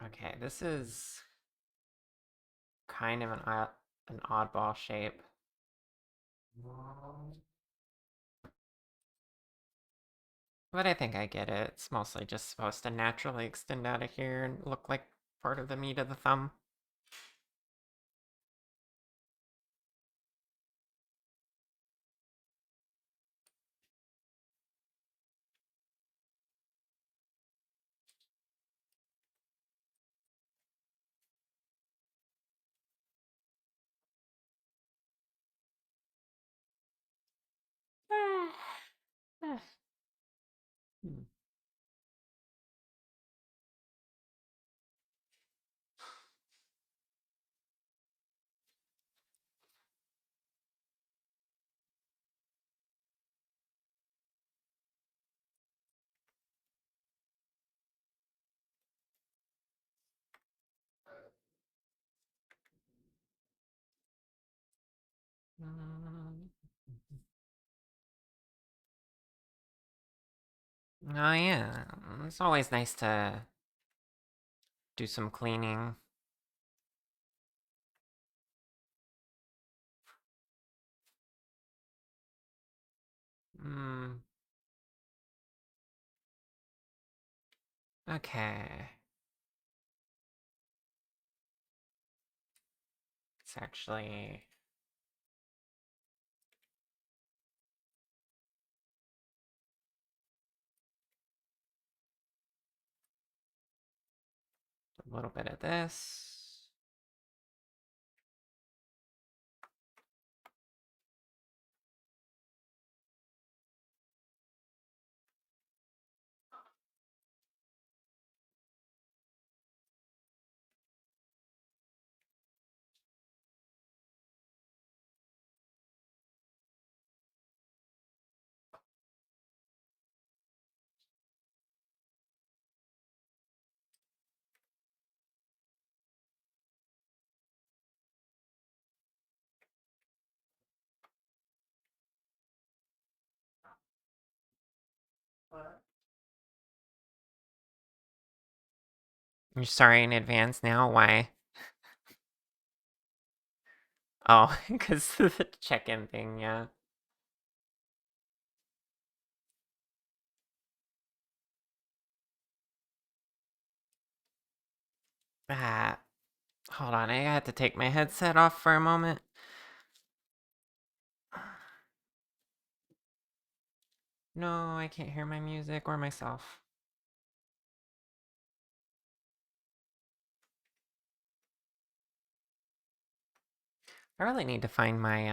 [SPEAKER 1] Okay, this is kind of an oddball shape. But I think I get it. It's mostly just supposed to naturally extend out of here and look like part of the meat of the thumb. Hmm. Oh yeah, it's always nice to do some cleaning. Hmm. Okay. It's actually... a little bit of this. You're sorry in advance now? Why? Oh, because the check-in thing, yeah. Ah, hold on, I had to take my headset off for a moment. No, I can't hear my music or myself. I really need to find my,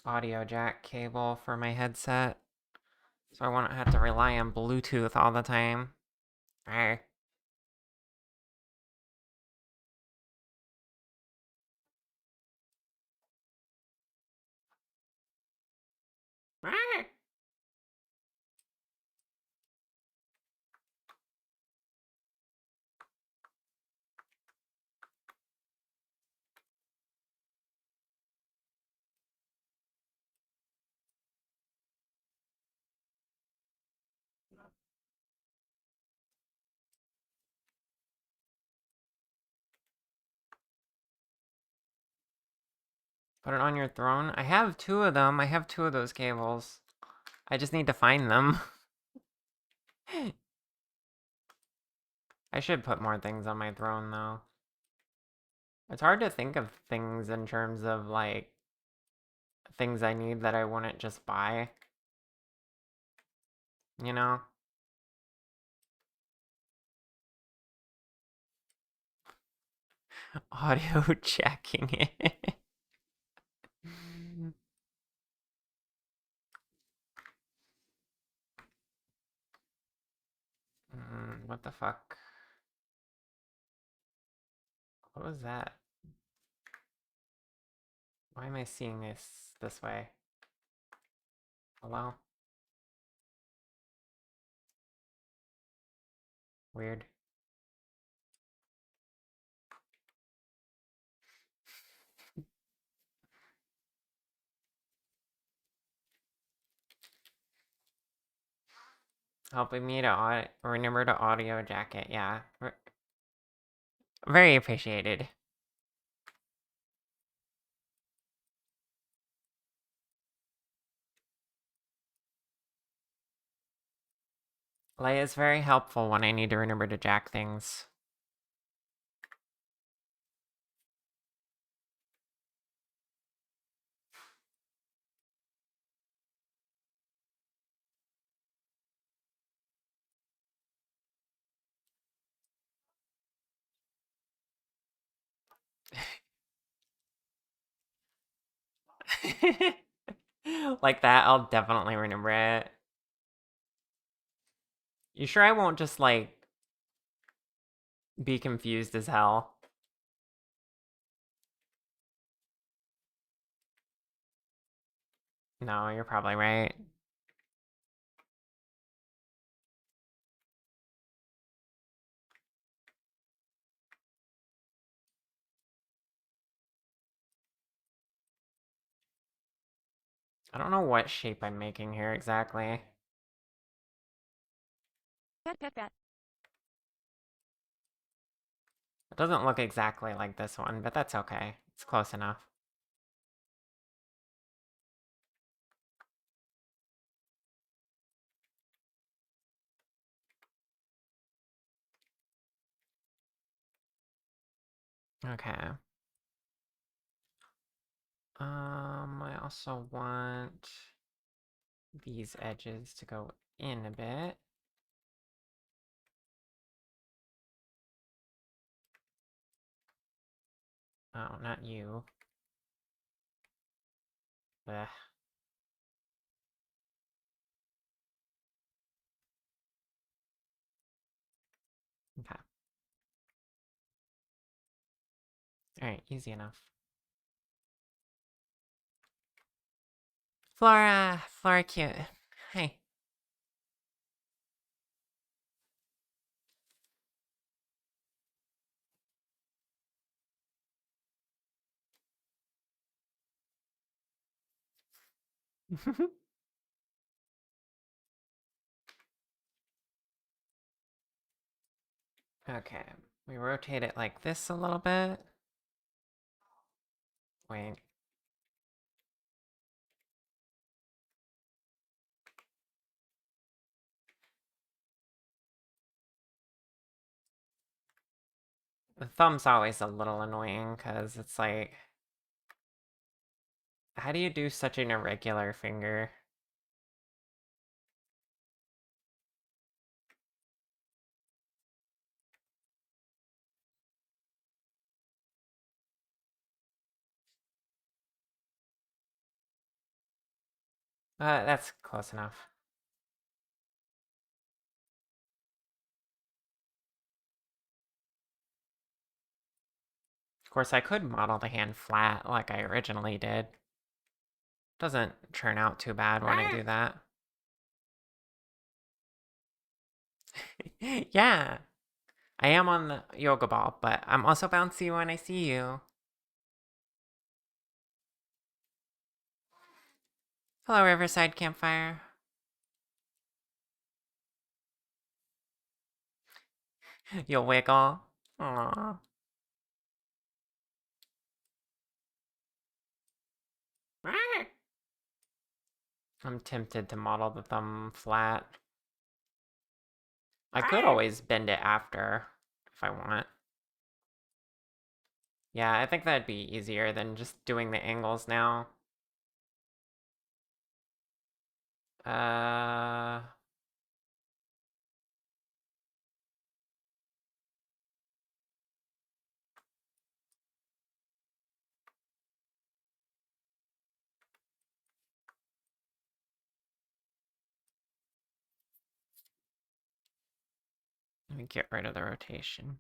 [SPEAKER 1] audio jack cable for my headset. So I won't have to rely on Bluetooth all the time. Arr. Arr. Put it on your throne. I have two of them. I have two of those cables. I just need to find them. I should put more things on my throne, though. It's hard to think of things in terms of, like, things I need that I wouldn't just buy. You know? Audio jacking it. What the fuck? What was that? Why am I seeing this way? Hello? Weird. Helping me to remember to audio jack it, yeah. Very appreciated. Like, it's very helpful when I need to remember to jack things. Like that, I'll definitely remember it. You sure I won't just, like, be confused as hell? No, you're probably right. I don't know what shape I'm making here exactly.
[SPEAKER 2] Pet pet pet.
[SPEAKER 1] It doesn't look exactly like this one, but that's okay. It's close enough. Okay. I also want these edges to go in a bit. Oh, not you. Blech. Okay. Alright, easy enough. Flora! Flora cute. Hi. Okay, we rotate it like this a little bit. Wait. The thumb's always a little annoying because it's like, how do you do such an irregular finger? That's close enough. Of course, I could model the hand flat like I originally did. Doesn't turn out too bad when I do that. Yeah, I am on the yoga ball, but I'm also bouncy when I see you. Hello, Riverside Campfire. You'll wiggle. Aww. I'm tempted to model the thumb flat. I could always bend it after if I want. Yeah, I think that'd be easier than just doing the angles now. Uh, Let me get rid of the rotation.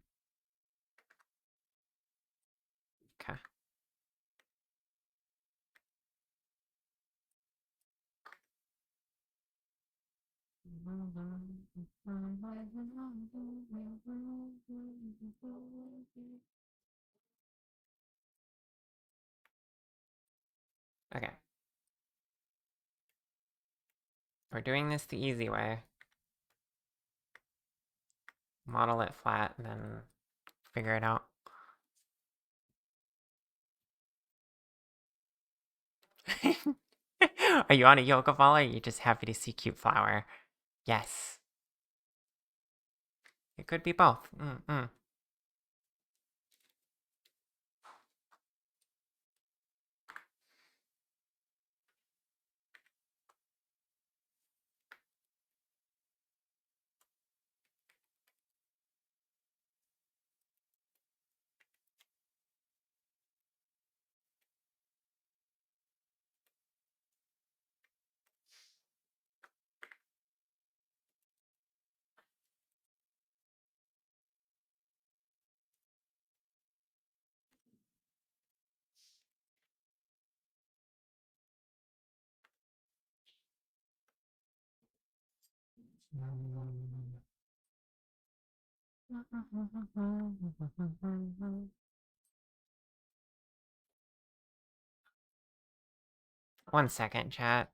[SPEAKER 1] Okay. Okay. We're doing this the easy way. Model it flat and then figure it out. Are you on a yoga ball or are you just happy to see cute flower? Yes. It could be both. Mm-mm. 1 second, chat.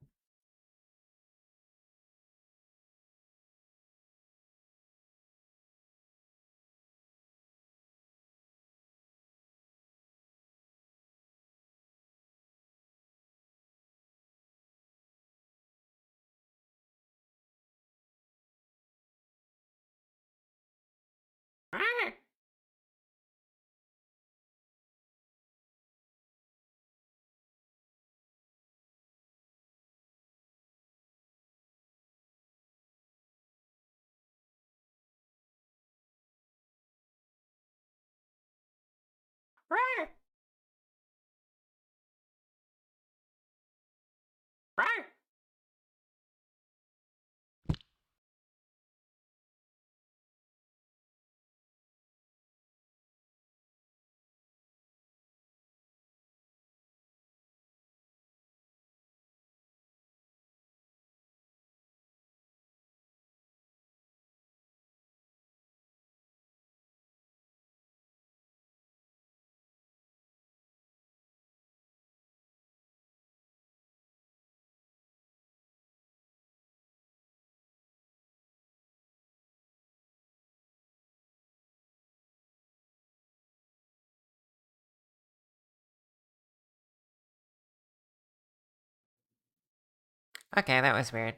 [SPEAKER 1] Okay, that was weird.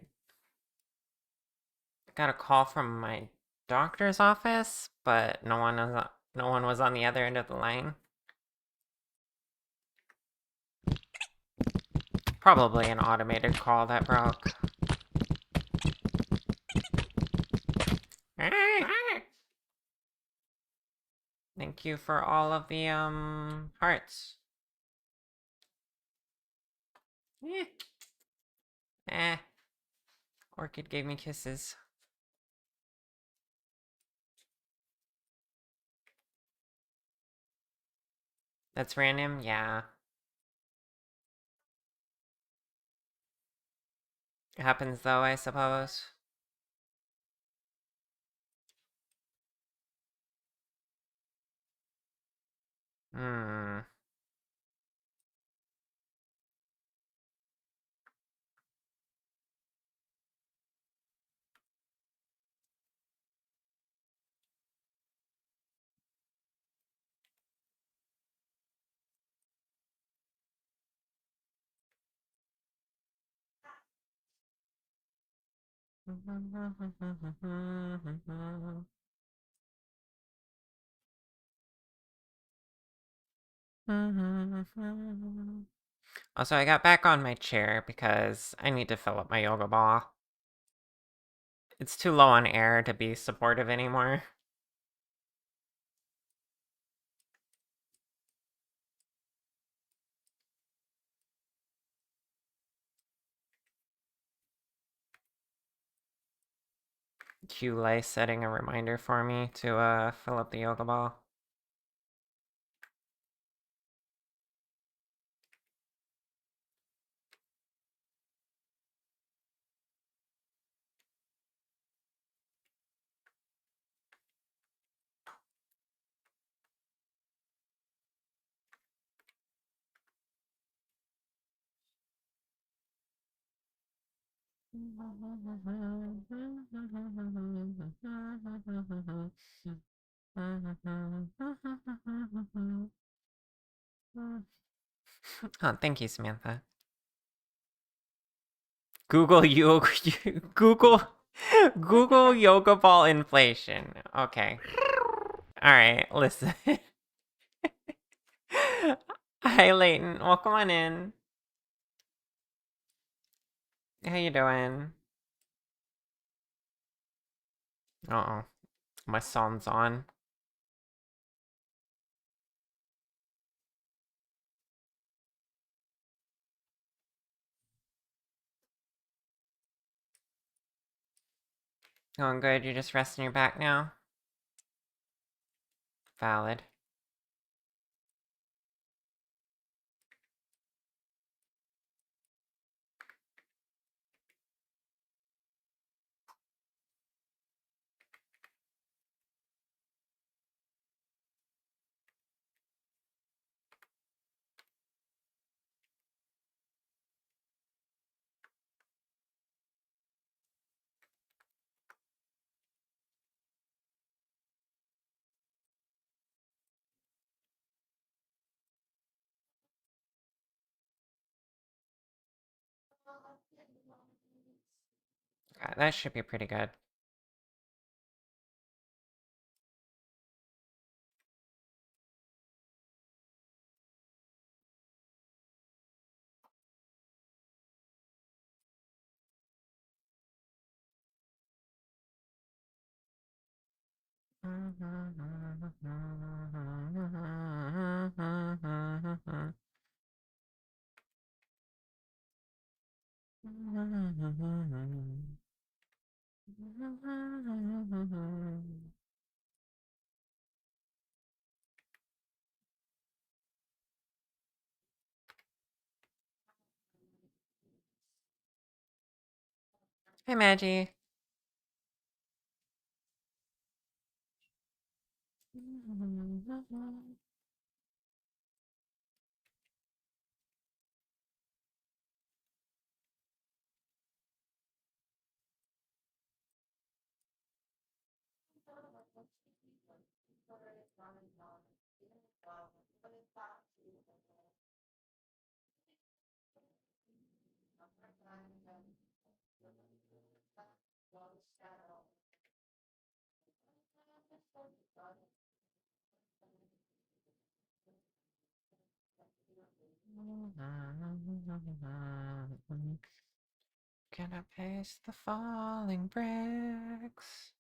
[SPEAKER 1] Got a call from my doctor's office, but no one was on the other end of the line. Probably an automated call that broke. Thank you for all of the hearts. Eh. Orchid gave me kisses. That's random? Yeah. It happens though, I suppose. Hmm. Also, I got back on my chair because I need to fill up my yoga ball. It's too low on air to be supportive anymore. Qlay setting a reminder for me to fill up the yoga ball. Oh, thank you, Samantha. Google yoga, Google yoga ball inflation. Okay. All right, listen. Hi, Leighton. Welcome on in. How you doing? Uh-oh. My song's on. Going good? You're just resting your back now? Valid. That should be pretty good. Hey, Maggie. Gonna paste the falling bricks.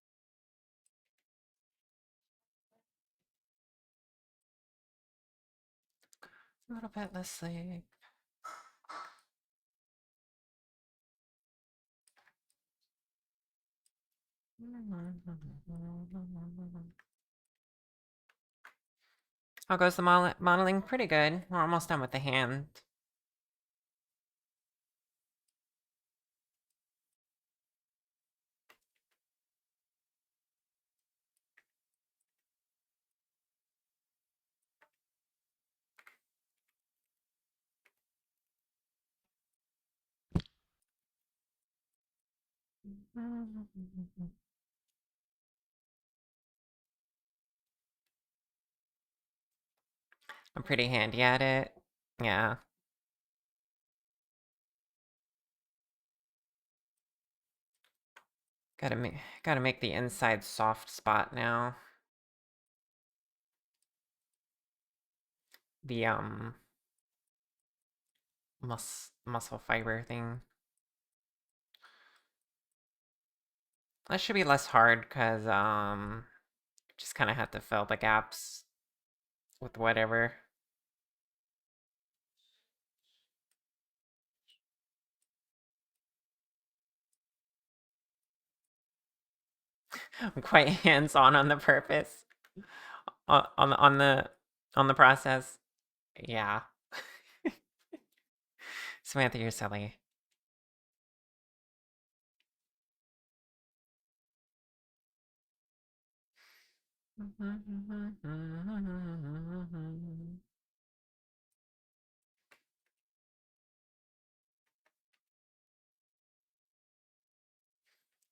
[SPEAKER 1] A little bit less sleep. How goes the modeling? Pretty good. We're almost done with the hand. I'm pretty handy at it. Yeah. Gotta make the inside soft spot now. The muscle fiber thing. That should be less hard because just kind of have to fill the gaps with whatever. I'm quite hands-on on the purpose. On the process. Yeah. Samantha, you're silly.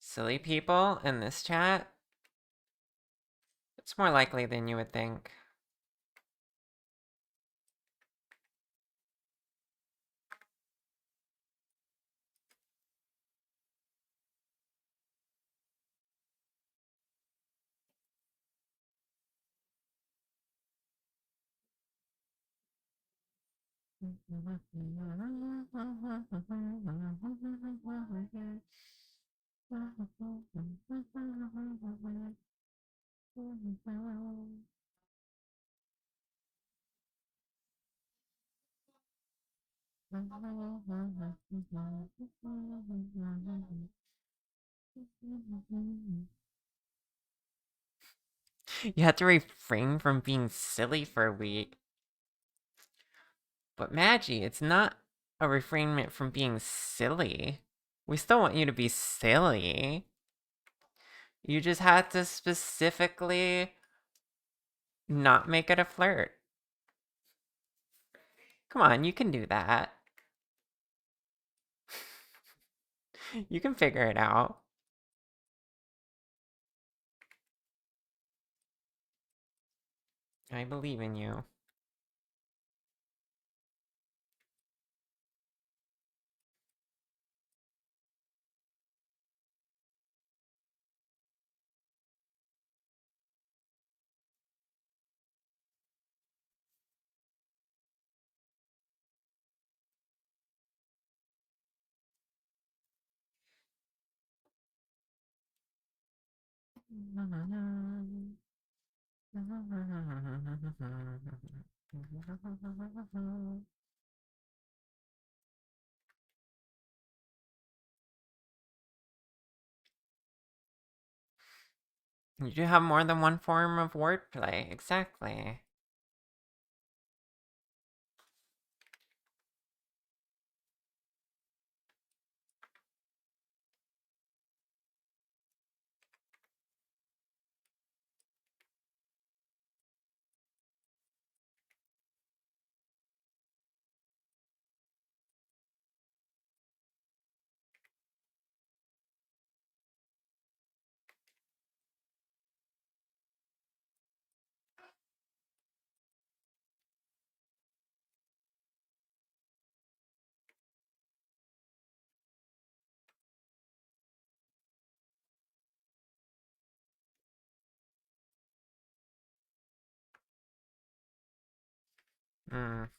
[SPEAKER 1] Silly people in this chat? It's more likely than you would think. You have to refrain from being silly for a week. But Maggie, it's not a refrainment from being silly. We still want you to be silly. You just had to specifically not make it a flirt. Come on, you can do that. You can figure it out. I believe in you. You do have more than one form of wordplay, exactly. Mm.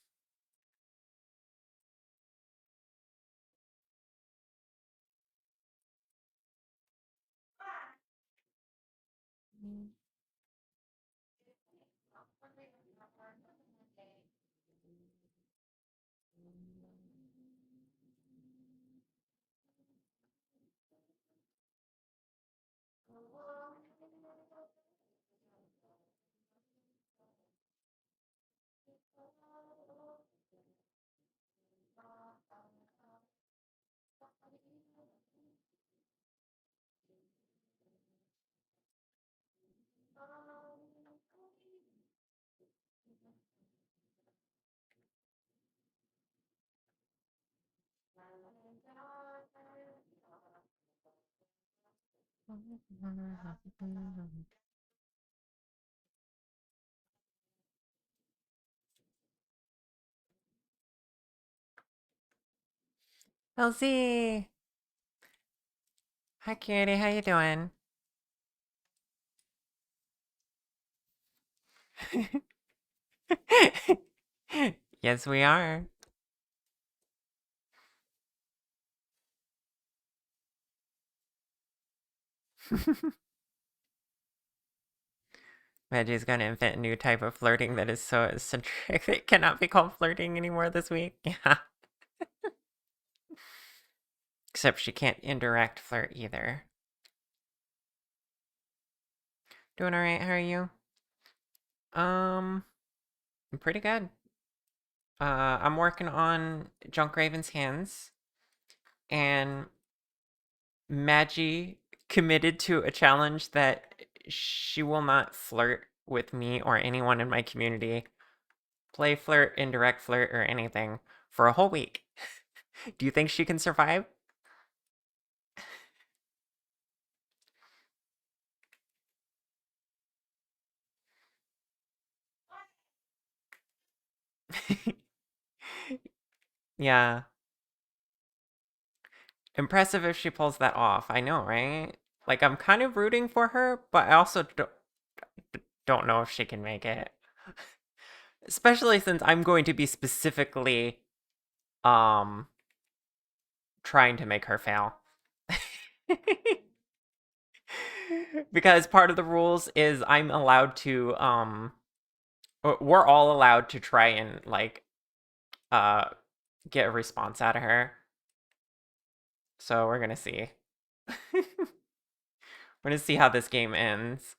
[SPEAKER 1] LZ! Hi, cutie. How you doing? Yes, we are. Reggie's gonna invent a new type of flirting that is so eccentric it cannot be called flirting anymore this week. Yeah. Except she can't indirect flirt either. Doing alright, how are you? I'm pretty good. I'm working on RunkRaven's hands, and Maggie committed to a challenge that she will not flirt with me or anyone in my community, play flirt, indirect flirt, or anything for a whole week. Do you think she can survive? Yeah. Impressive if she pulls that off. I know, right? Like, I'm kind of rooting for her, but I also don't know if she can make it. Especially since I'm going to be specifically um trying to make her fail. Because part of the rules is I'm allowed to we're all allowed to try and like uh get a response out of her. So we're gonna see. We're gonna see how this game ends.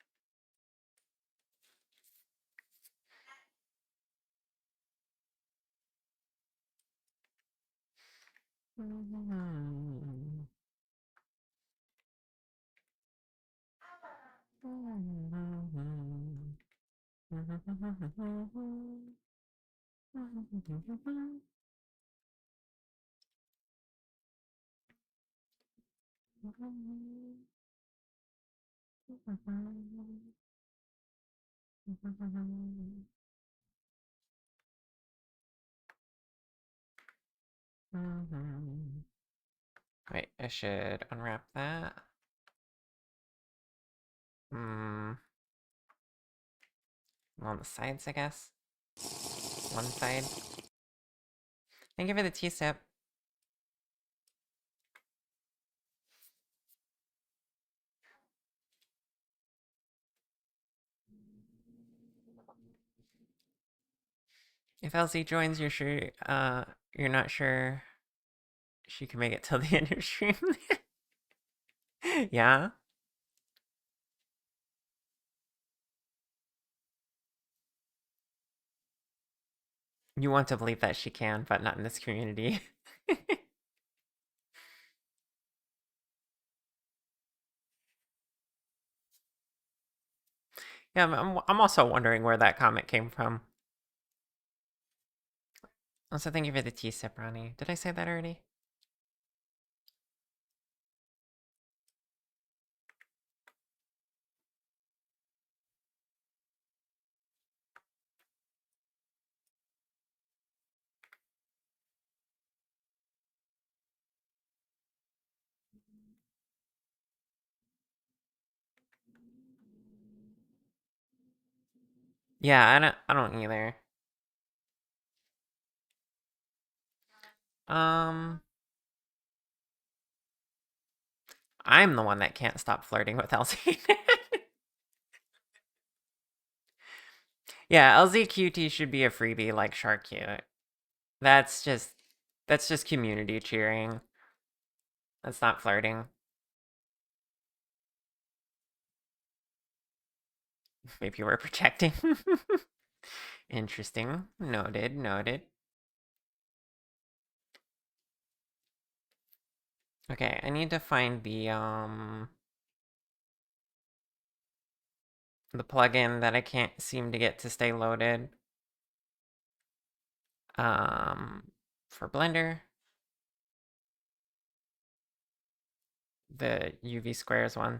[SPEAKER 1] Wait, I should unwrap that. On the sides, I guess. One side. Thank you for the tea sip. If LZ joins, you're not sure she can make it till the end of stream. Yeah. You want to believe that she can, but not in this community. Yeah, I'm also wondering where that comment came from. Also, thank you for the tea sip, Ronnie. Did I say that already? Yeah, I don't either. I'm the one that can't stop flirting with LZ. Yeah, LZQT should be a freebie like Shark Cute. That's just community cheering. That's not flirting. Maybe we're projecting. Interesting. Noted, noted. Okay, I need to find the plugin that I can't seem to get to stay loaded. For Blender. The UV squares one.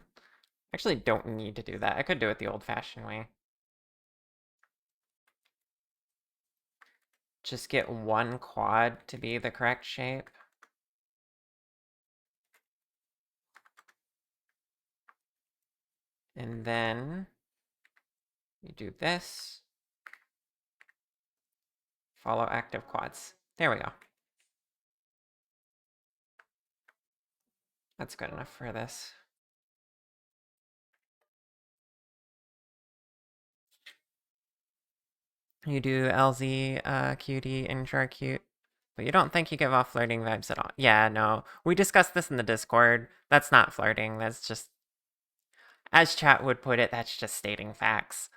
[SPEAKER 1] Actually don't need to do that. I could do it the old-fashioned way. Just get one quad to be the correct shape. And then you do this. Follow active quads. There we go. That's good enough for this. You do LZ, QD, and Shark Cute. But you don't think you give off flirting vibes at all. Yeah, no. We discussed this in the Discord. That's not flirting. That's just, as chat would put it, that's just stating facts.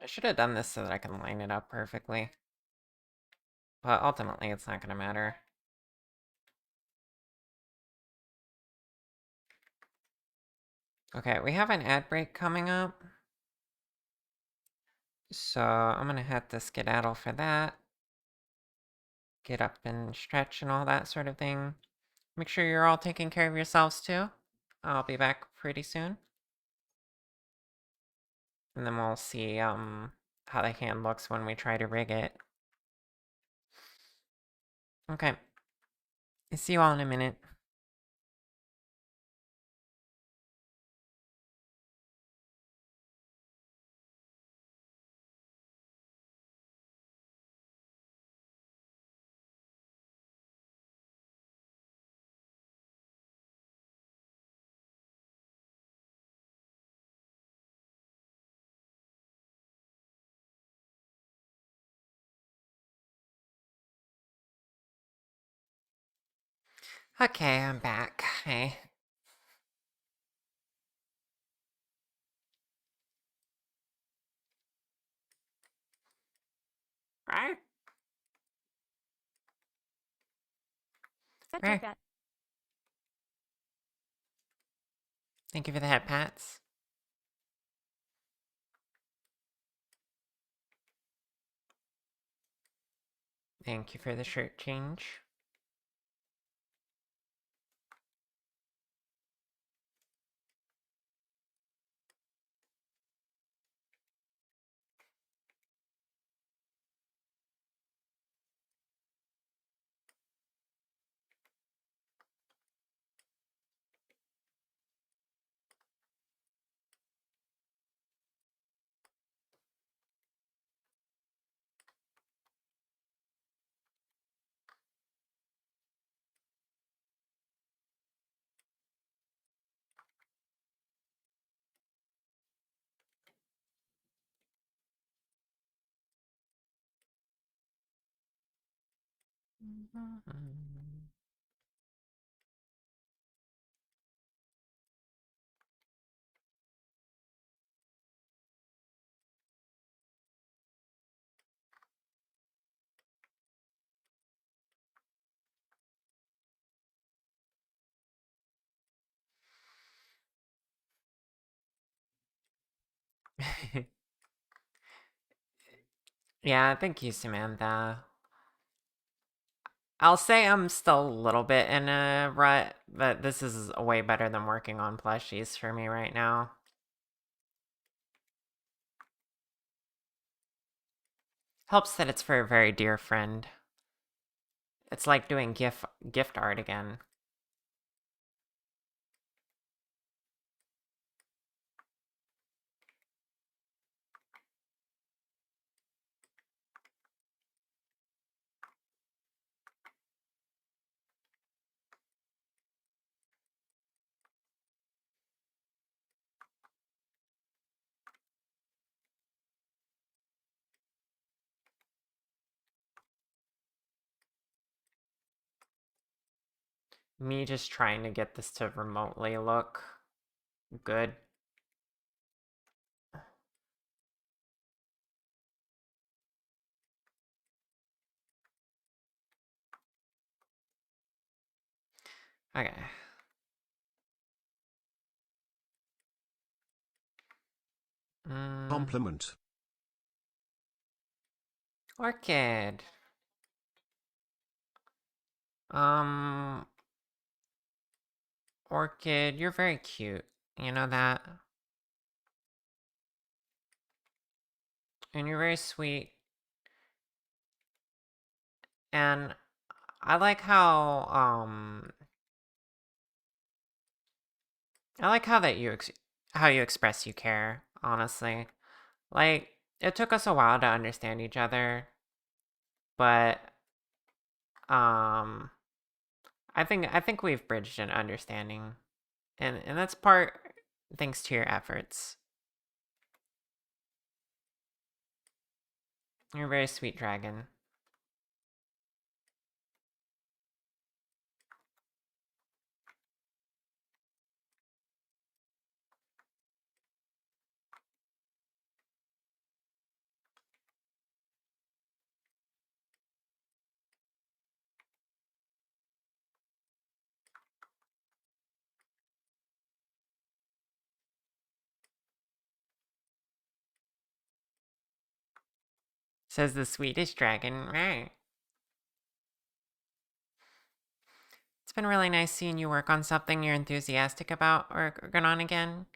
[SPEAKER 1] I should have done this so that I can line it up perfectly. But ultimately, it's not going to matter. Okay, we have an ad break coming up. So I'm going to have to skedaddle for that. Get up and stretch and all that sort of thing. Make sure you're all taking care of yourselves too. I'll be back pretty soon. And then we'll see how the hand looks when we try to rig it. Okay. See you all in a minute. Okay, I'm back. Hey. Right?
[SPEAKER 2] Center cat.
[SPEAKER 1] Thank you for the head pats. Thank you for the shirt change. Yeah, thank you, Samantha. I'll say I'm still a little bit in a rut, but this is way better than working on plushies for me right now. Helps that it's for a very dear friend. It's like doing gift art again. Me just trying to get this to remotely look good. Okay.
[SPEAKER 3] Compliment.
[SPEAKER 1] Orchid. Um, Orchid, you're very cute. You know that? And you're very sweet. And I like how that how you express you care, honestly. Like, it took us a while to understand each other, but um I think we've bridged an understanding. And that's part thanks to your efforts. You're a very sweet dragon. Says the sweetest dragon. Right. It's been really nice seeing you work on something you're enthusiastic about or working on again.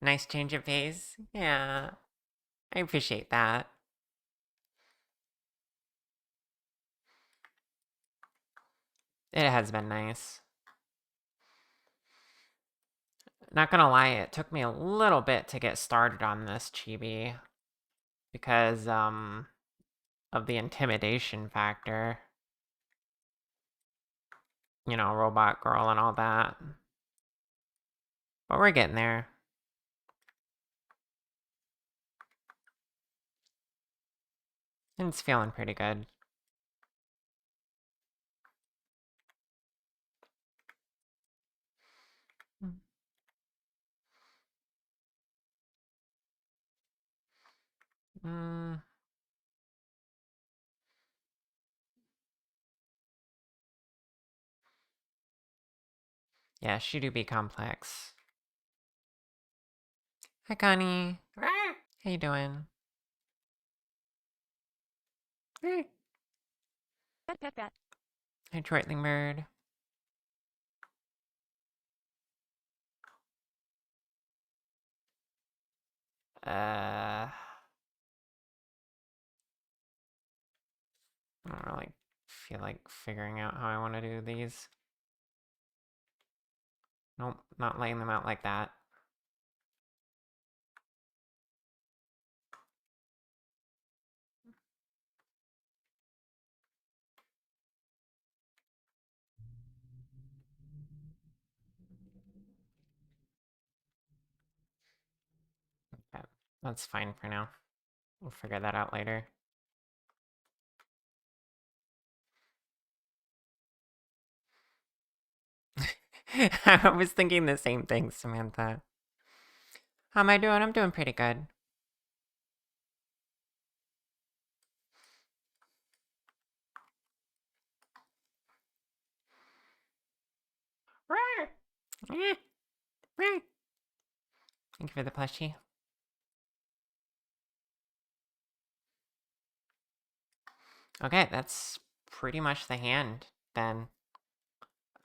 [SPEAKER 1] Nice change of pace. Yeah, I appreciate that. It has been nice. Not gonna lie, it took me a little bit to get started on this Chibi because of the intimidation factor. You know, robot girl and all that. But we're getting there. And it's feeling pretty good. Mm, yeah, she do be complex. Hi, Connie. How you doing?
[SPEAKER 2] Pet pet pet.
[SPEAKER 1] Hi, Trotling Bird. I don't really feel like figuring out how I want to do these. Nope, not laying them out like that. Okay, that's fine for now. We'll figure that out later. I was thinking the same thing, Samantha. How am I doing? I'm doing pretty good. Thank you for the plushie. Okay, that's pretty much the hand, then.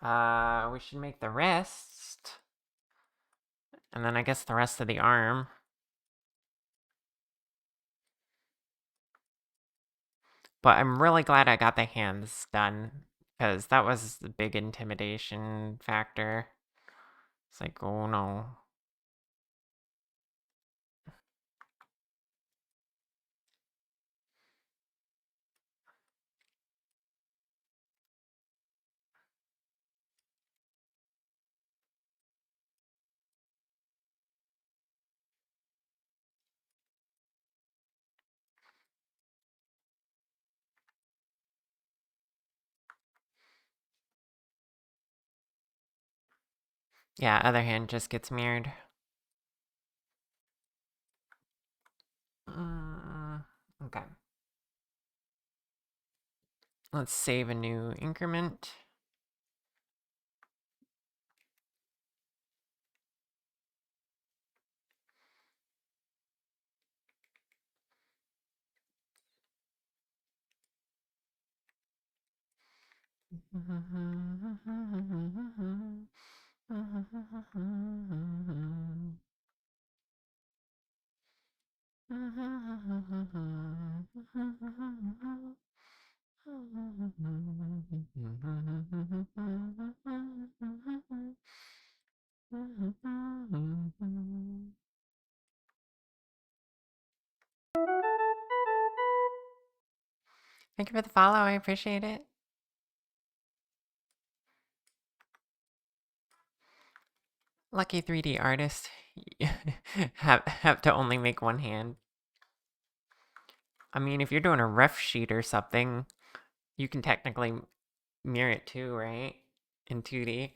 [SPEAKER 1] We should make the wrist. And then I guess the rest of the arm. But I'm really glad I got the hands done, because that was the big intimidation factor. It's like, oh no. Yeah, other hand just gets mirrored. Okay. Let's save a new increment. Thank you for the follow, I appreciate it. Lucky 3D artist. have to only make one hand. I mean, if you're doing a ref sheet or something, you can technically mirror it too, right? In 2D.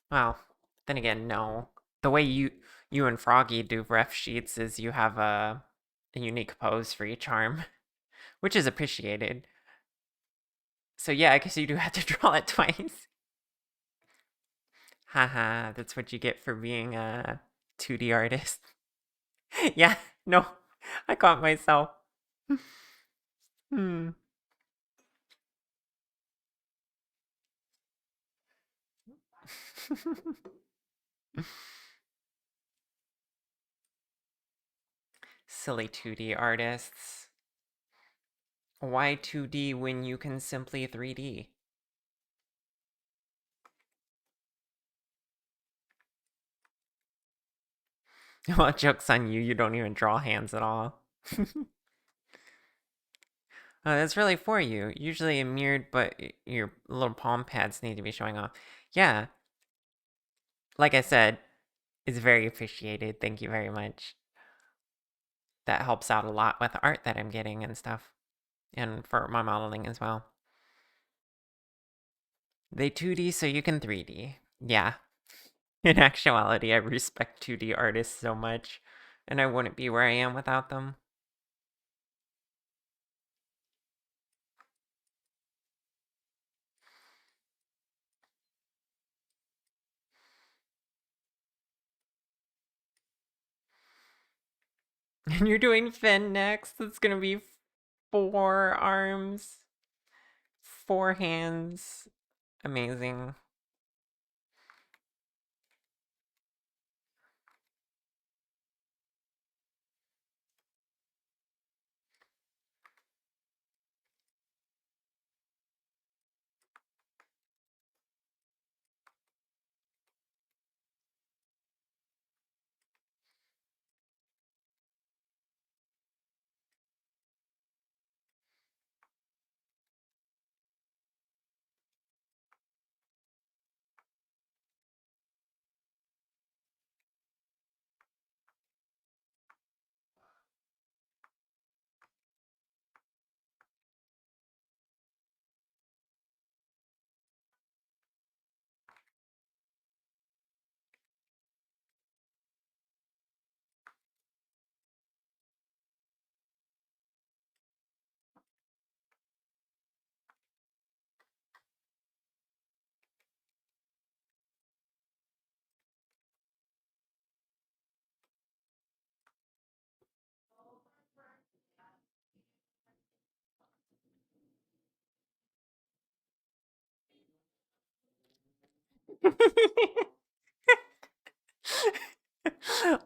[SPEAKER 1] Well, then again, no. The way you and Froggy do ref sheets is you have a unique pose for each arm, which is appreciated. So yeah, I guess you do have to draw it twice. Haha, that's what you get for being a 2D artist. Yeah, no, I caught myself. Hmm. Silly 2D artists. Why 2D when you can simply 3D? Well, joke's on you, you don't even draw hands at all. That's really for you. Usually a mirrored, but your little palm pads need to be showing off. Yeah, like I said, it's very appreciated. Thank you very much. That helps out a lot with the art that I'm getting and stuff. And for my modeling as well. They 2D so you can 3D. Yeah. In actuality, I respect 2D artists so much. And I wouldn't be where I am without them. And you're doing Finn next. That's gonna be 4 arms, 4 hands. Amazing.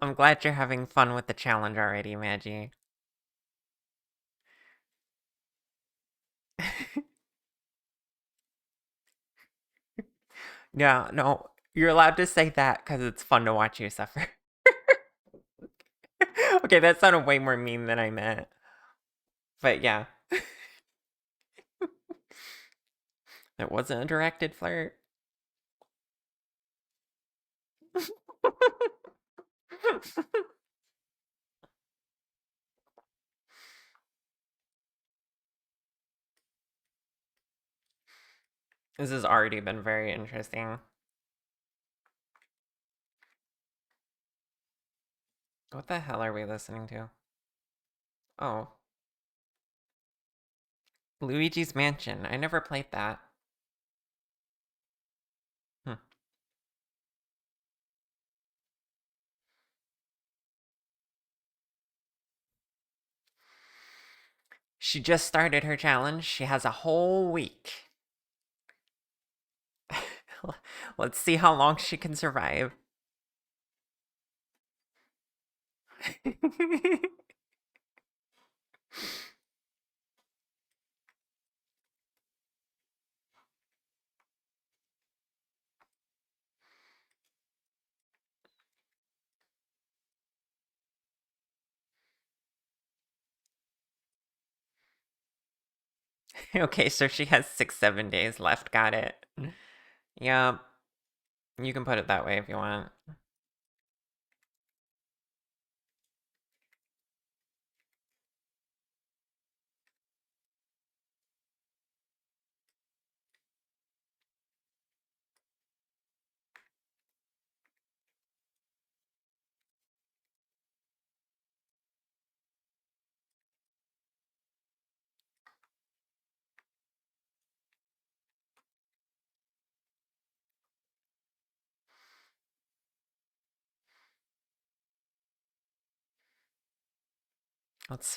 [SPEAKER 1] I'm glad you're having fun with the challenge already, Maggie. Yeah, no, you're allowed to say that because it's fun to watch you suffer. Okay, that sounded way more mean than I meant. But yeah. It wasn't a directed flirt. This has already been very interesting. What the hell are we listening to? Oh, Luigi's Mansion. I never played that. Hmm. She just started her challenge. She has a whole week. Let's see how long she can survive. Okay, so she has 6, 7 days left. Got it. Yeah, you can put it that way if you want.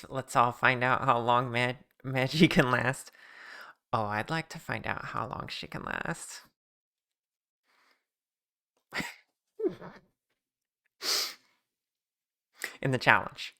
[SPEAKER 1] Let's all find out how long Maggie can last. Oh, I'd like to find out how long she can last. In the challenge.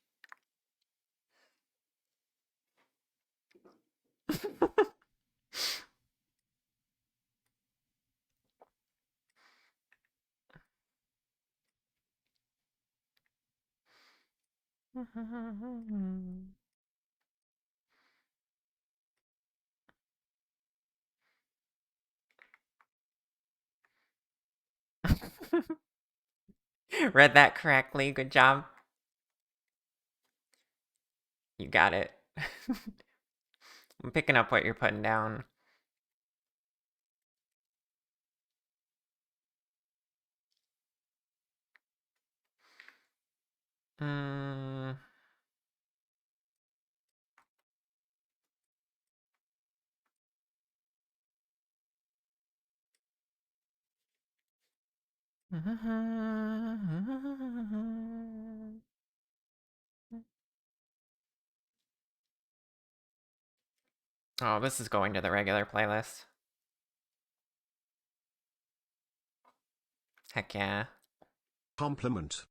[SPEAKER 1] Read that correctly. Good job. You got it. I'm picking up what you're putting down. Mm. Oh, this is going to the regular playlist. Heck yeah.
[SPEAKER 3] Compliment.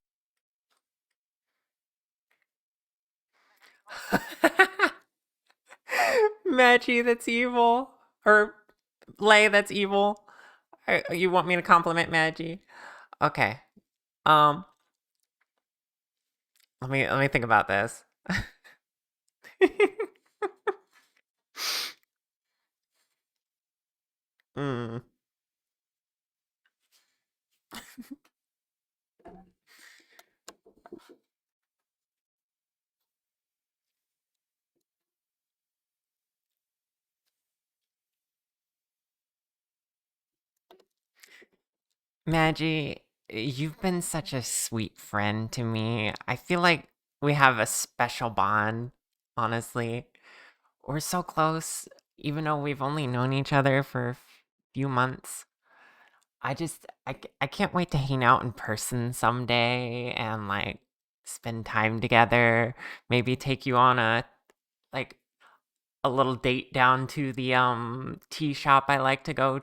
[SPEAKER 1] Maggie, that's evil. Or Lay, that's evil. You want me to compliment Maggie? Okay. Um, let me think about this. mm. Maggie, you've been such a sweet friend to me. I feel like we have a special bond, honestly. We're so close, even though we've only known each other for a few months. I can't wait to hang out in person someday and like spend time together. Maybe take you on like a little date down to the tea shop I like to go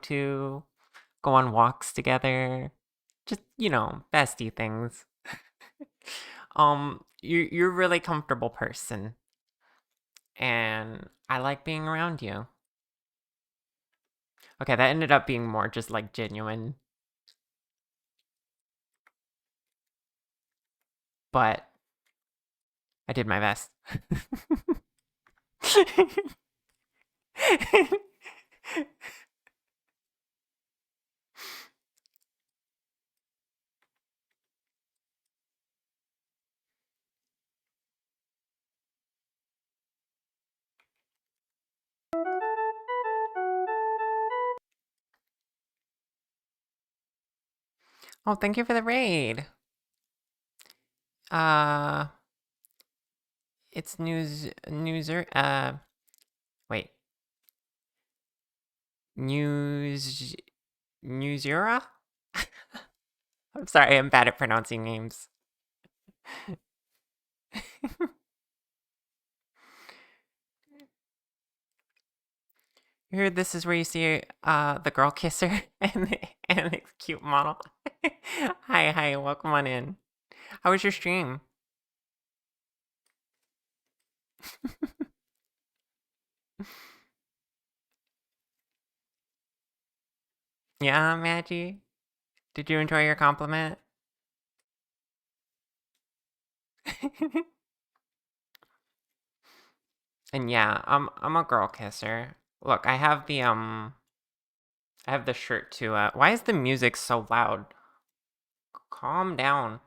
[SPEAKER 1] on walks together. Just, bestie things. You're a really comfortable person and I like being around you. Okay, that ended up being more just like genuine, but I did my best. Oh, thank you for the raid. Uh, it's wait. News Newsura? I'm sorry, I'm bad at pronouncing names. Here, this is where you see the girl kisser and the cute model. Hi, welcome on in. How was your stream? Yeah, Maggie? Did you enjoy your compliment? And yeah, I'm a girl kisser. Look, I have the shirt too. Why is the music so loud? Calm down.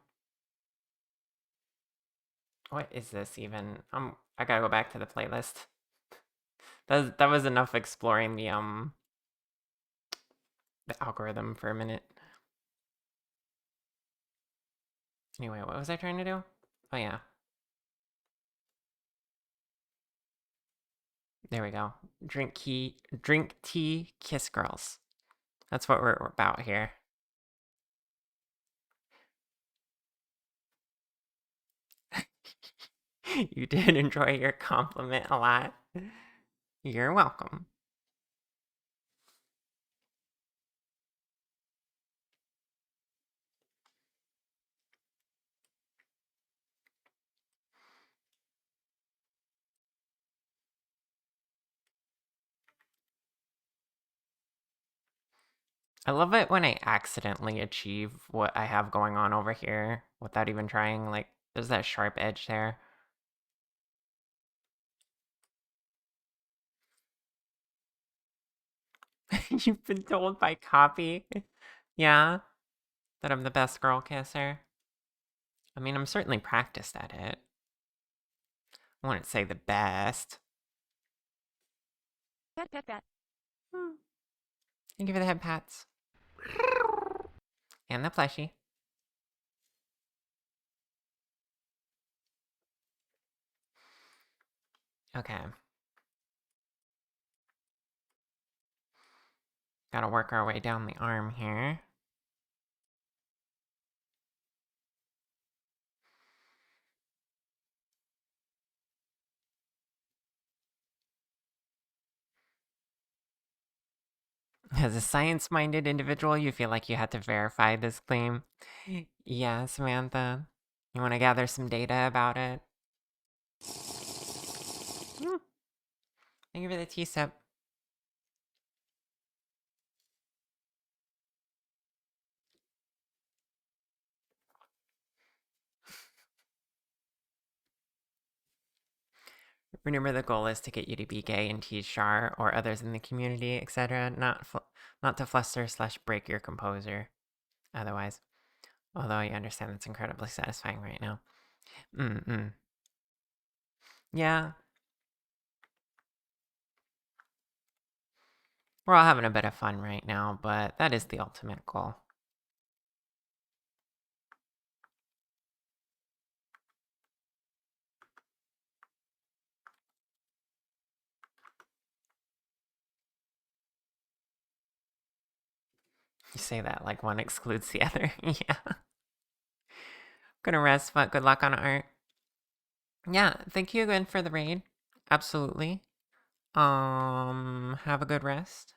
[SPEAKER 1] What is this even? I gotta go back to the playlist. That was enough exploring the algorithm for a minute. Anyway, what was I trying to do? Oh yeah. There we go. Drink tea, kiss girls. That's what we're about here. You did enjoy your compliment a lot. You're welcome. I love it when I accidentally achieve what I have going on over here without even trying. Like, there's that sharp edge there. You've been told by copy. Yeah, that I'm the best girl kisser. I mean, I'm certainly practiced at it. I wouldn't say the best.
[SPEAKER 2] Pat pat pat.
[SPEAKER 1] Hmm. Thank you for the head pats. And the plushie. Okay. Gotta work our way down the arm here. As a science-minded individual, you feel like you had to verify this claim. Yeah, Samantha. You want to gather some data about it? Thank you for the tea sip. Remember, the goal is to get you to be gay and tease Shar or others in the community, etc. Not to fluster/break your composure. Otherwise, although I understand it's incredibly satisfying right now. Yeah. We're all having a bit of fun right now, but that is the ultimate goal. You say that like one excludes the other. Yeah. Gonna rest, but good luck on art. Yeah, thank you again for the raid. Absolutely. Have a good rest.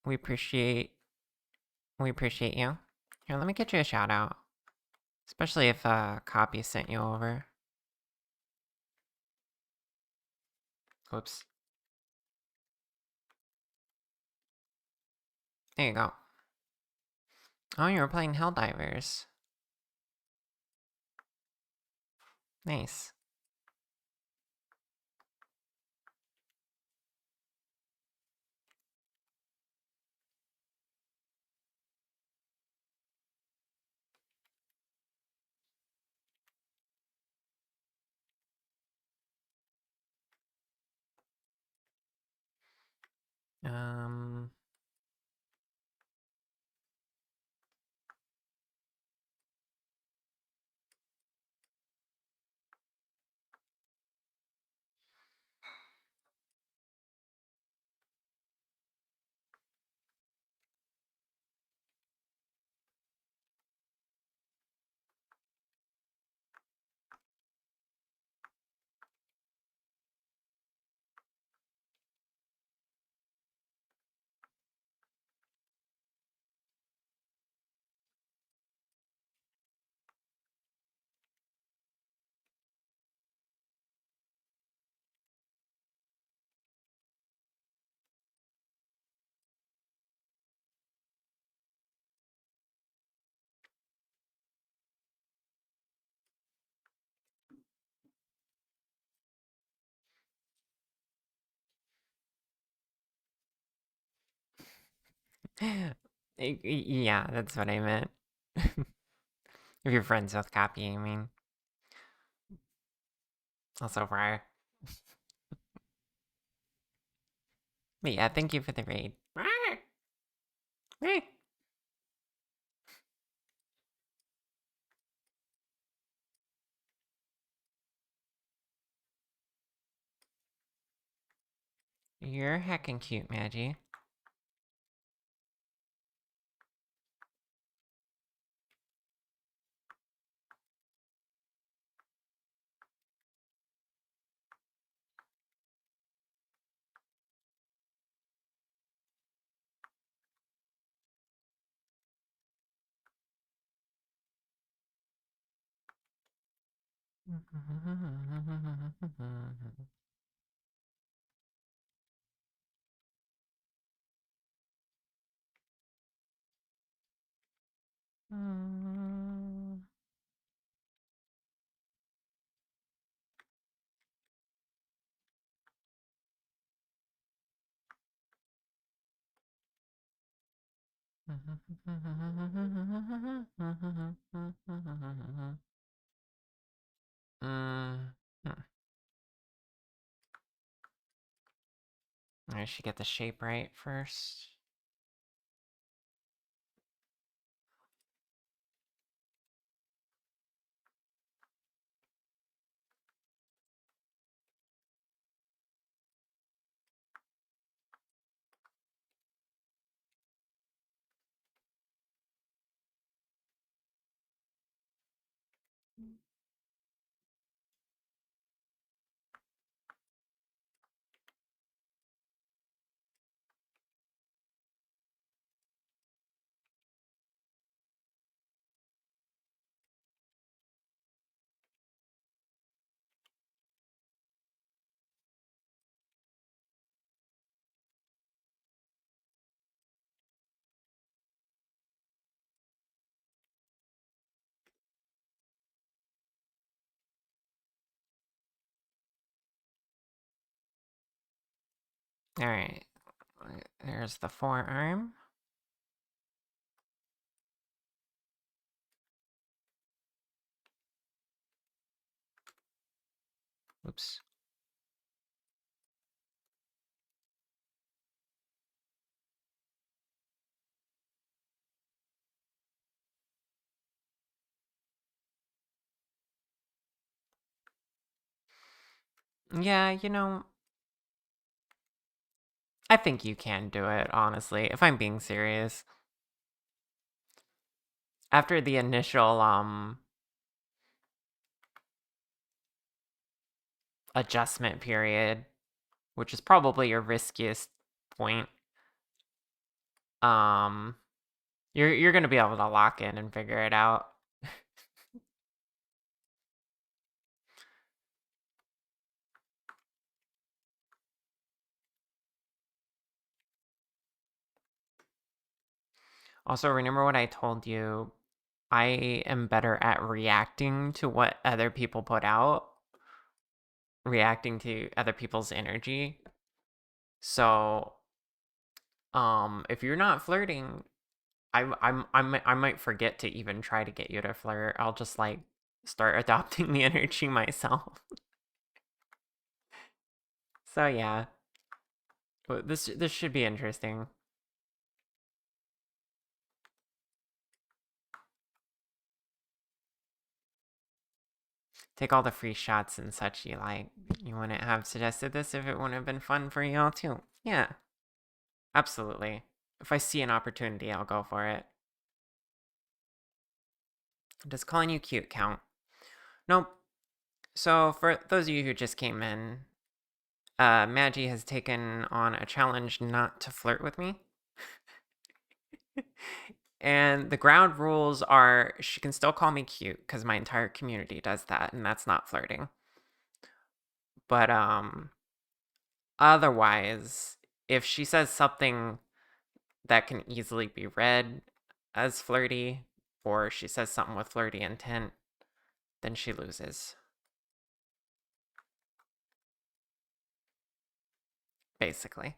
[SPEAKER 1] We appreciate you. Here, let me get you a shout out. Especially if Copy sent you over. Whoops. There you go. Oh, you were playing Helldivers. Nice. Um... Yeah, that's what I meant. If you're friends with Copy, I mean. Also Friar. But yeah, thank you for the raid. You're heckin' cute, Maggie. I should get the shape right first. Alright. There's the forearm. Oops. Yeah, you know, I think you can do it, honestly, if I'm being serious. After the initial, adjustment period, which is probably your riskiest point, um, you're gonna be able to lock in and figure it out. Also, remember what I told you? I am better at reacting to what other people put out, reacting to other people's energy. So, if you're not flirting, I might forget to even try to get you to flirt. I'll just like start adopting the energy myself. So yeah, this should be interesting. Take all the free shots and such you like. You wouldn't have suggested this if it wouldn't have been fun for you all too. Yeah, absolutely. If I see an opportunity, I'll go for it. Does calling you cute count? Nope. So for those of you who just came in, Maggie has taken on a challenge not to flirt with me. And the ground rules are she can still call me cute because my entire community does that, and that's not flirting. But otherwise, if she says something that can easily be read as flirty, or she says something with flirty intent, then she loses. Basically.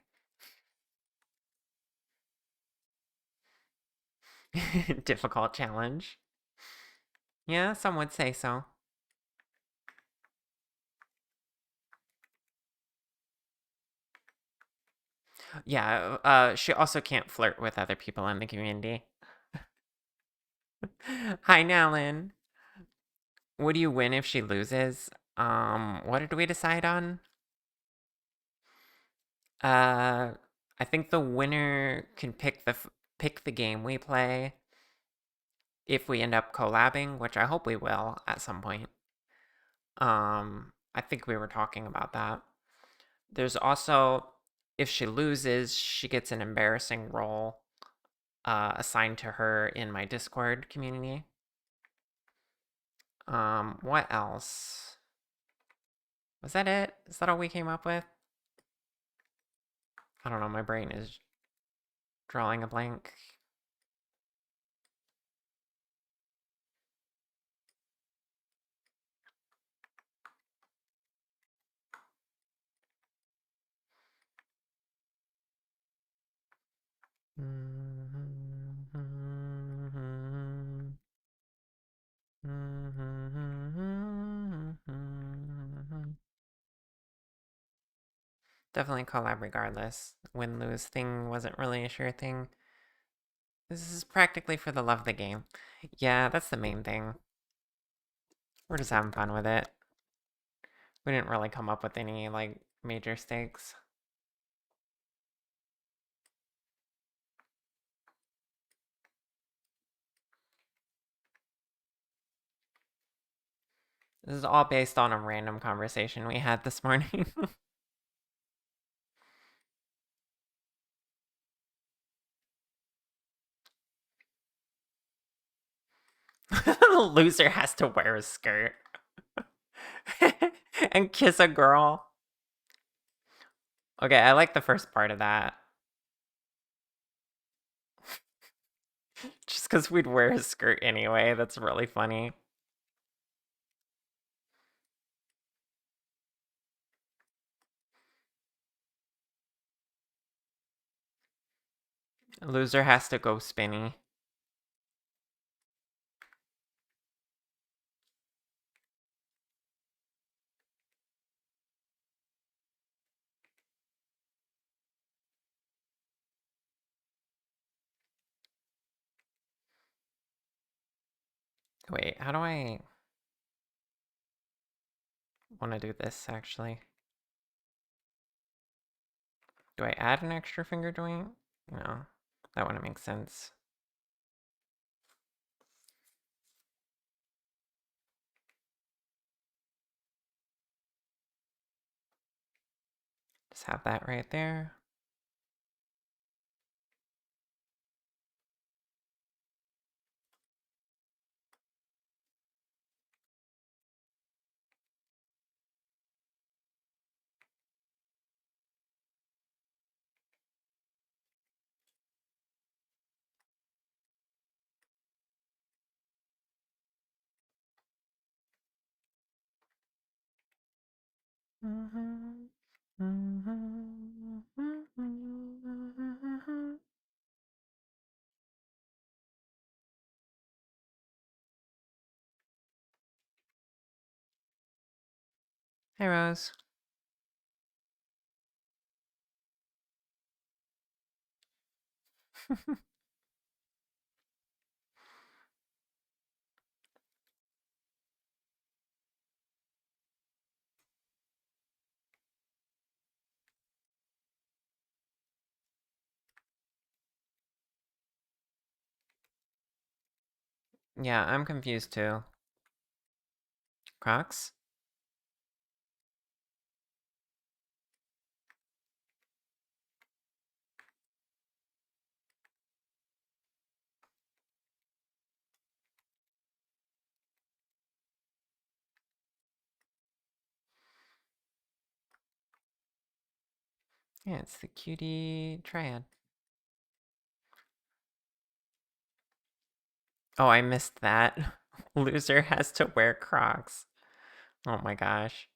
[SPEAKER 1] Difficult challenge. Yeah, some would say so. Yeah, she also can't flirt with other people in the community. Hi, Nalin. What do you win if she loses? What did we decide on? I think the winner can pick the game we play if we end up collabing, which I hope we will at some point. I think we were talking about that. There's also, if she loses, she gets an embarrassing role assigned to her in my Discord community. What else? Was that it? Is that all we came up with? I don't know, my brain is drawing a blank. Definitely collab regardless. Win-lose thing wasn't really a sure thing. This is practically for the love of the game. Yeah, that's the main thing. We're just having fun with it. We didn't really come up with any, like, major stakes. This is all based on a random conversation we had this morning. The loser has to wear a skirt. And kiss a girl. Okay, I like the first part of that. Just because we'd wear a skirt anyway, that's really funny. Loser has to go spinny. Wait, how do I want to do this, actually? Do I add an extra finger joint? No, that wouldn't make sense. Just have that right there. Hey, Rose. Yeah, I'm confused too. Crocs? Yeah, it's the cutie triad. Oh, I missed that. Loser has to wear Crocs. Oh my gosh.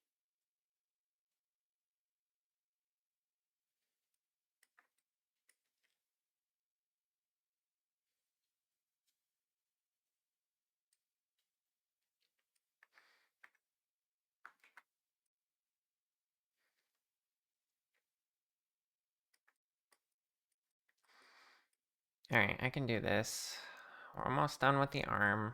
[SPEAKER 1] Alright, I can do this. We're almost done with the arm.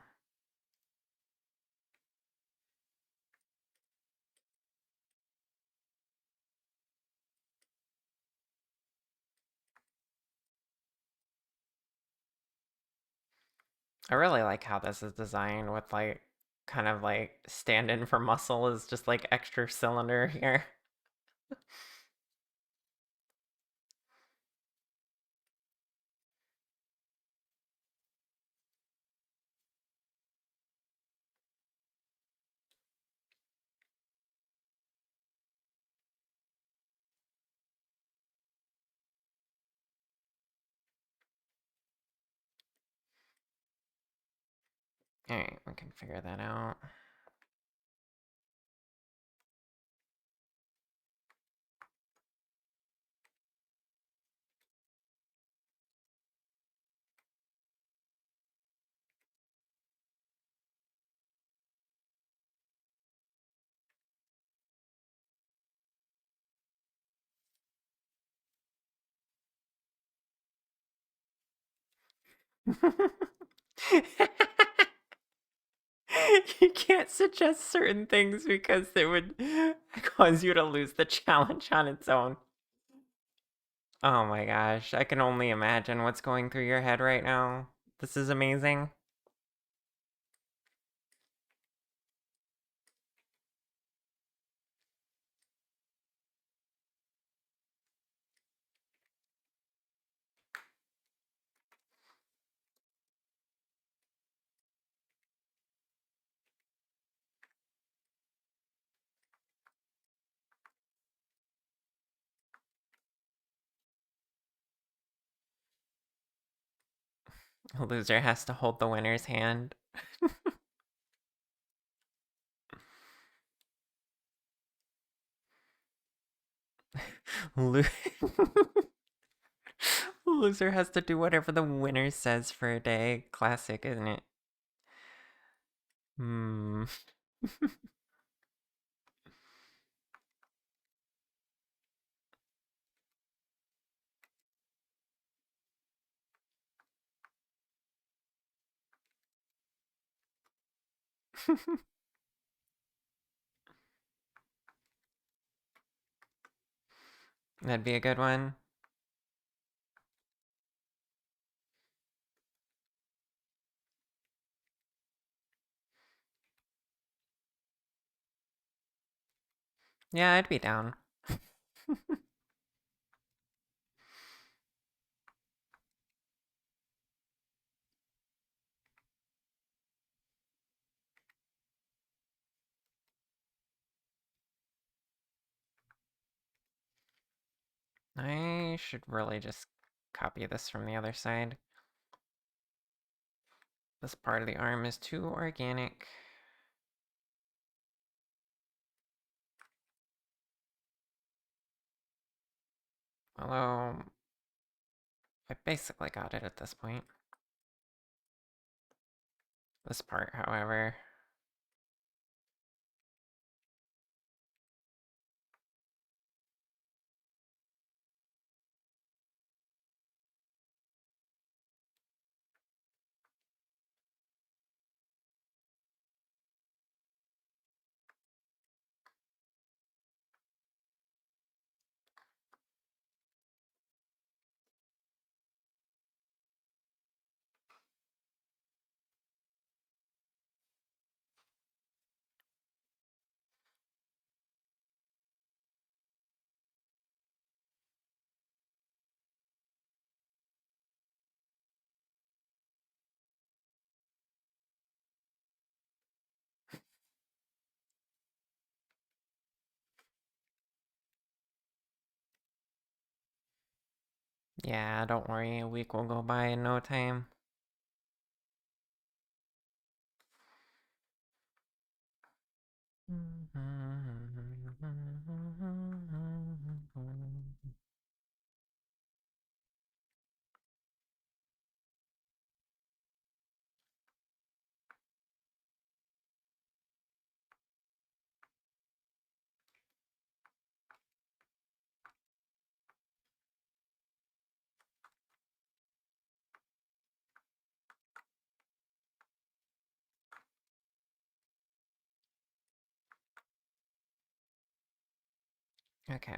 [SPEAKER 1] I really like how this is designed with like kind of like stand-in for muscle is just like extra cylinder here. Alright, we can figure that out. You can't suggest certain things because it would cause you to lose the challenge on its own. Oh my gosh, I can only imagine what's going through your head right now. This is amazing. A loser has to hold the winner's hand. The loser has to do whatever the winner says for a day. Classic, isn't it? Hmm. That'd be a good one. Yeah, I'd be down. I should really just copy this from the other side. This part of the arm is too organic. Although, I basically got it at this point. This part, however. Yeah, don't worry, a week will go by in no time. Okay.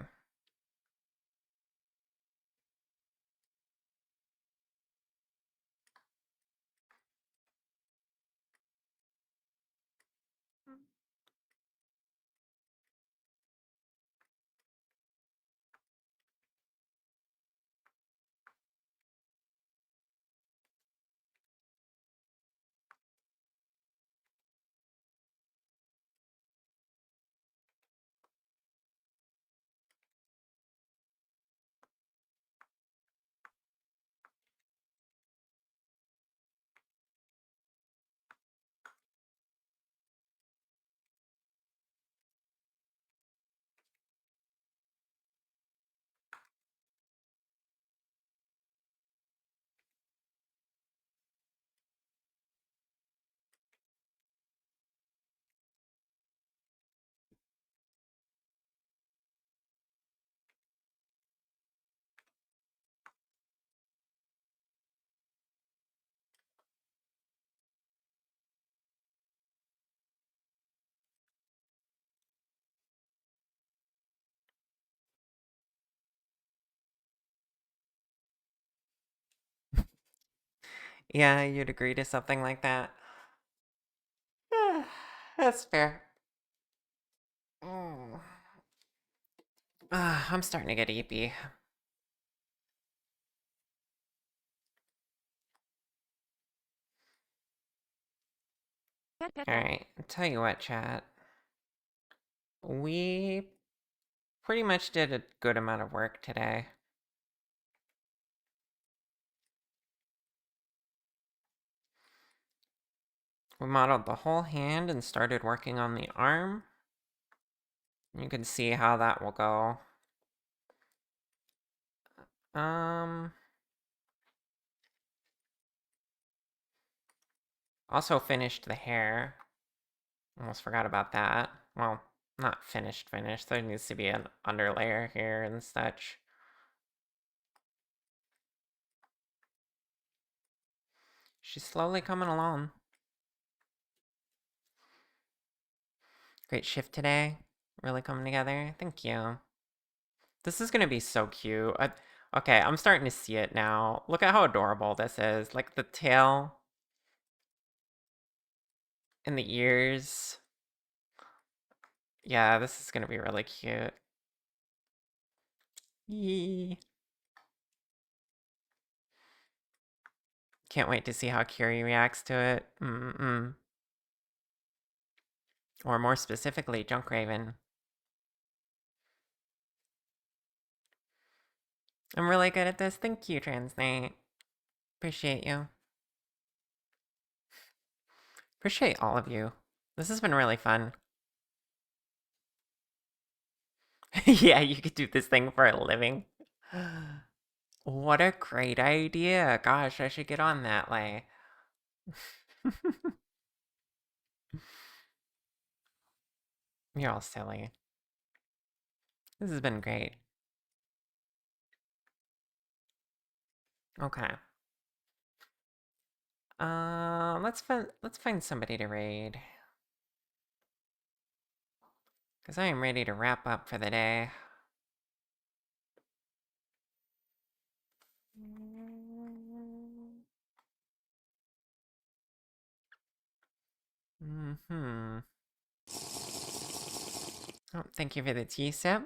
[SPEAKER 1] Yeah, you'd agree to something like that. That's fair. Mm. I'm starting to get eepy. Alright, tell you what, chat. We pretty much did a good amount of work today. We modeled the whole hand and started working on the arm. You can see how that will go. Also finished the hair. Almost forgot about that. Well, not finished. There needs to be an underlayer here and such. She's slowly coming along. Great shift today. Really coming together. Thank you. This is gonna be so cute. Okay, I'm starting to see it now. Look at how adorable this is. Like the tail and the ears. Yeah, this is gonna be really cute. Yee. Can't wait to see how Kiri reacts to it. Or more specifically, RunkRaven. I'm really good at this. Thank you, Transnate. Appreciate you. Appreciate all of you. This has been really fun. Yeah, you could do this thing for a living. What a great idea. Gosh, I should get on that, like. You're all silly. This has been great. Okay. Let's find somebody to raid. Cause I am ready to wrap up for the day. Oh, thank you for the tea sip.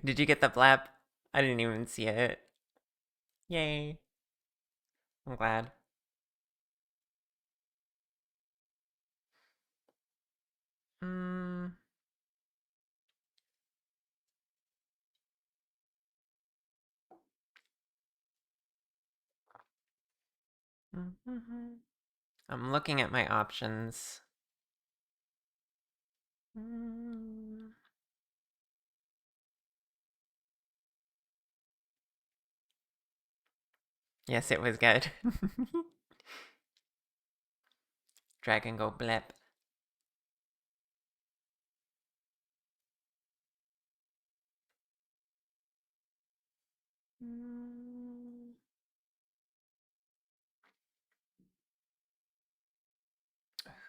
[SPEAKER 1] Did you get the blap? I didn't even see it. Yay. I'm glad. I'm looking at my options. Yes, it was good. Dragon go blip.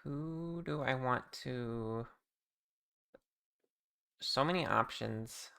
[SPEAKER 1] Who do I want to... So many options.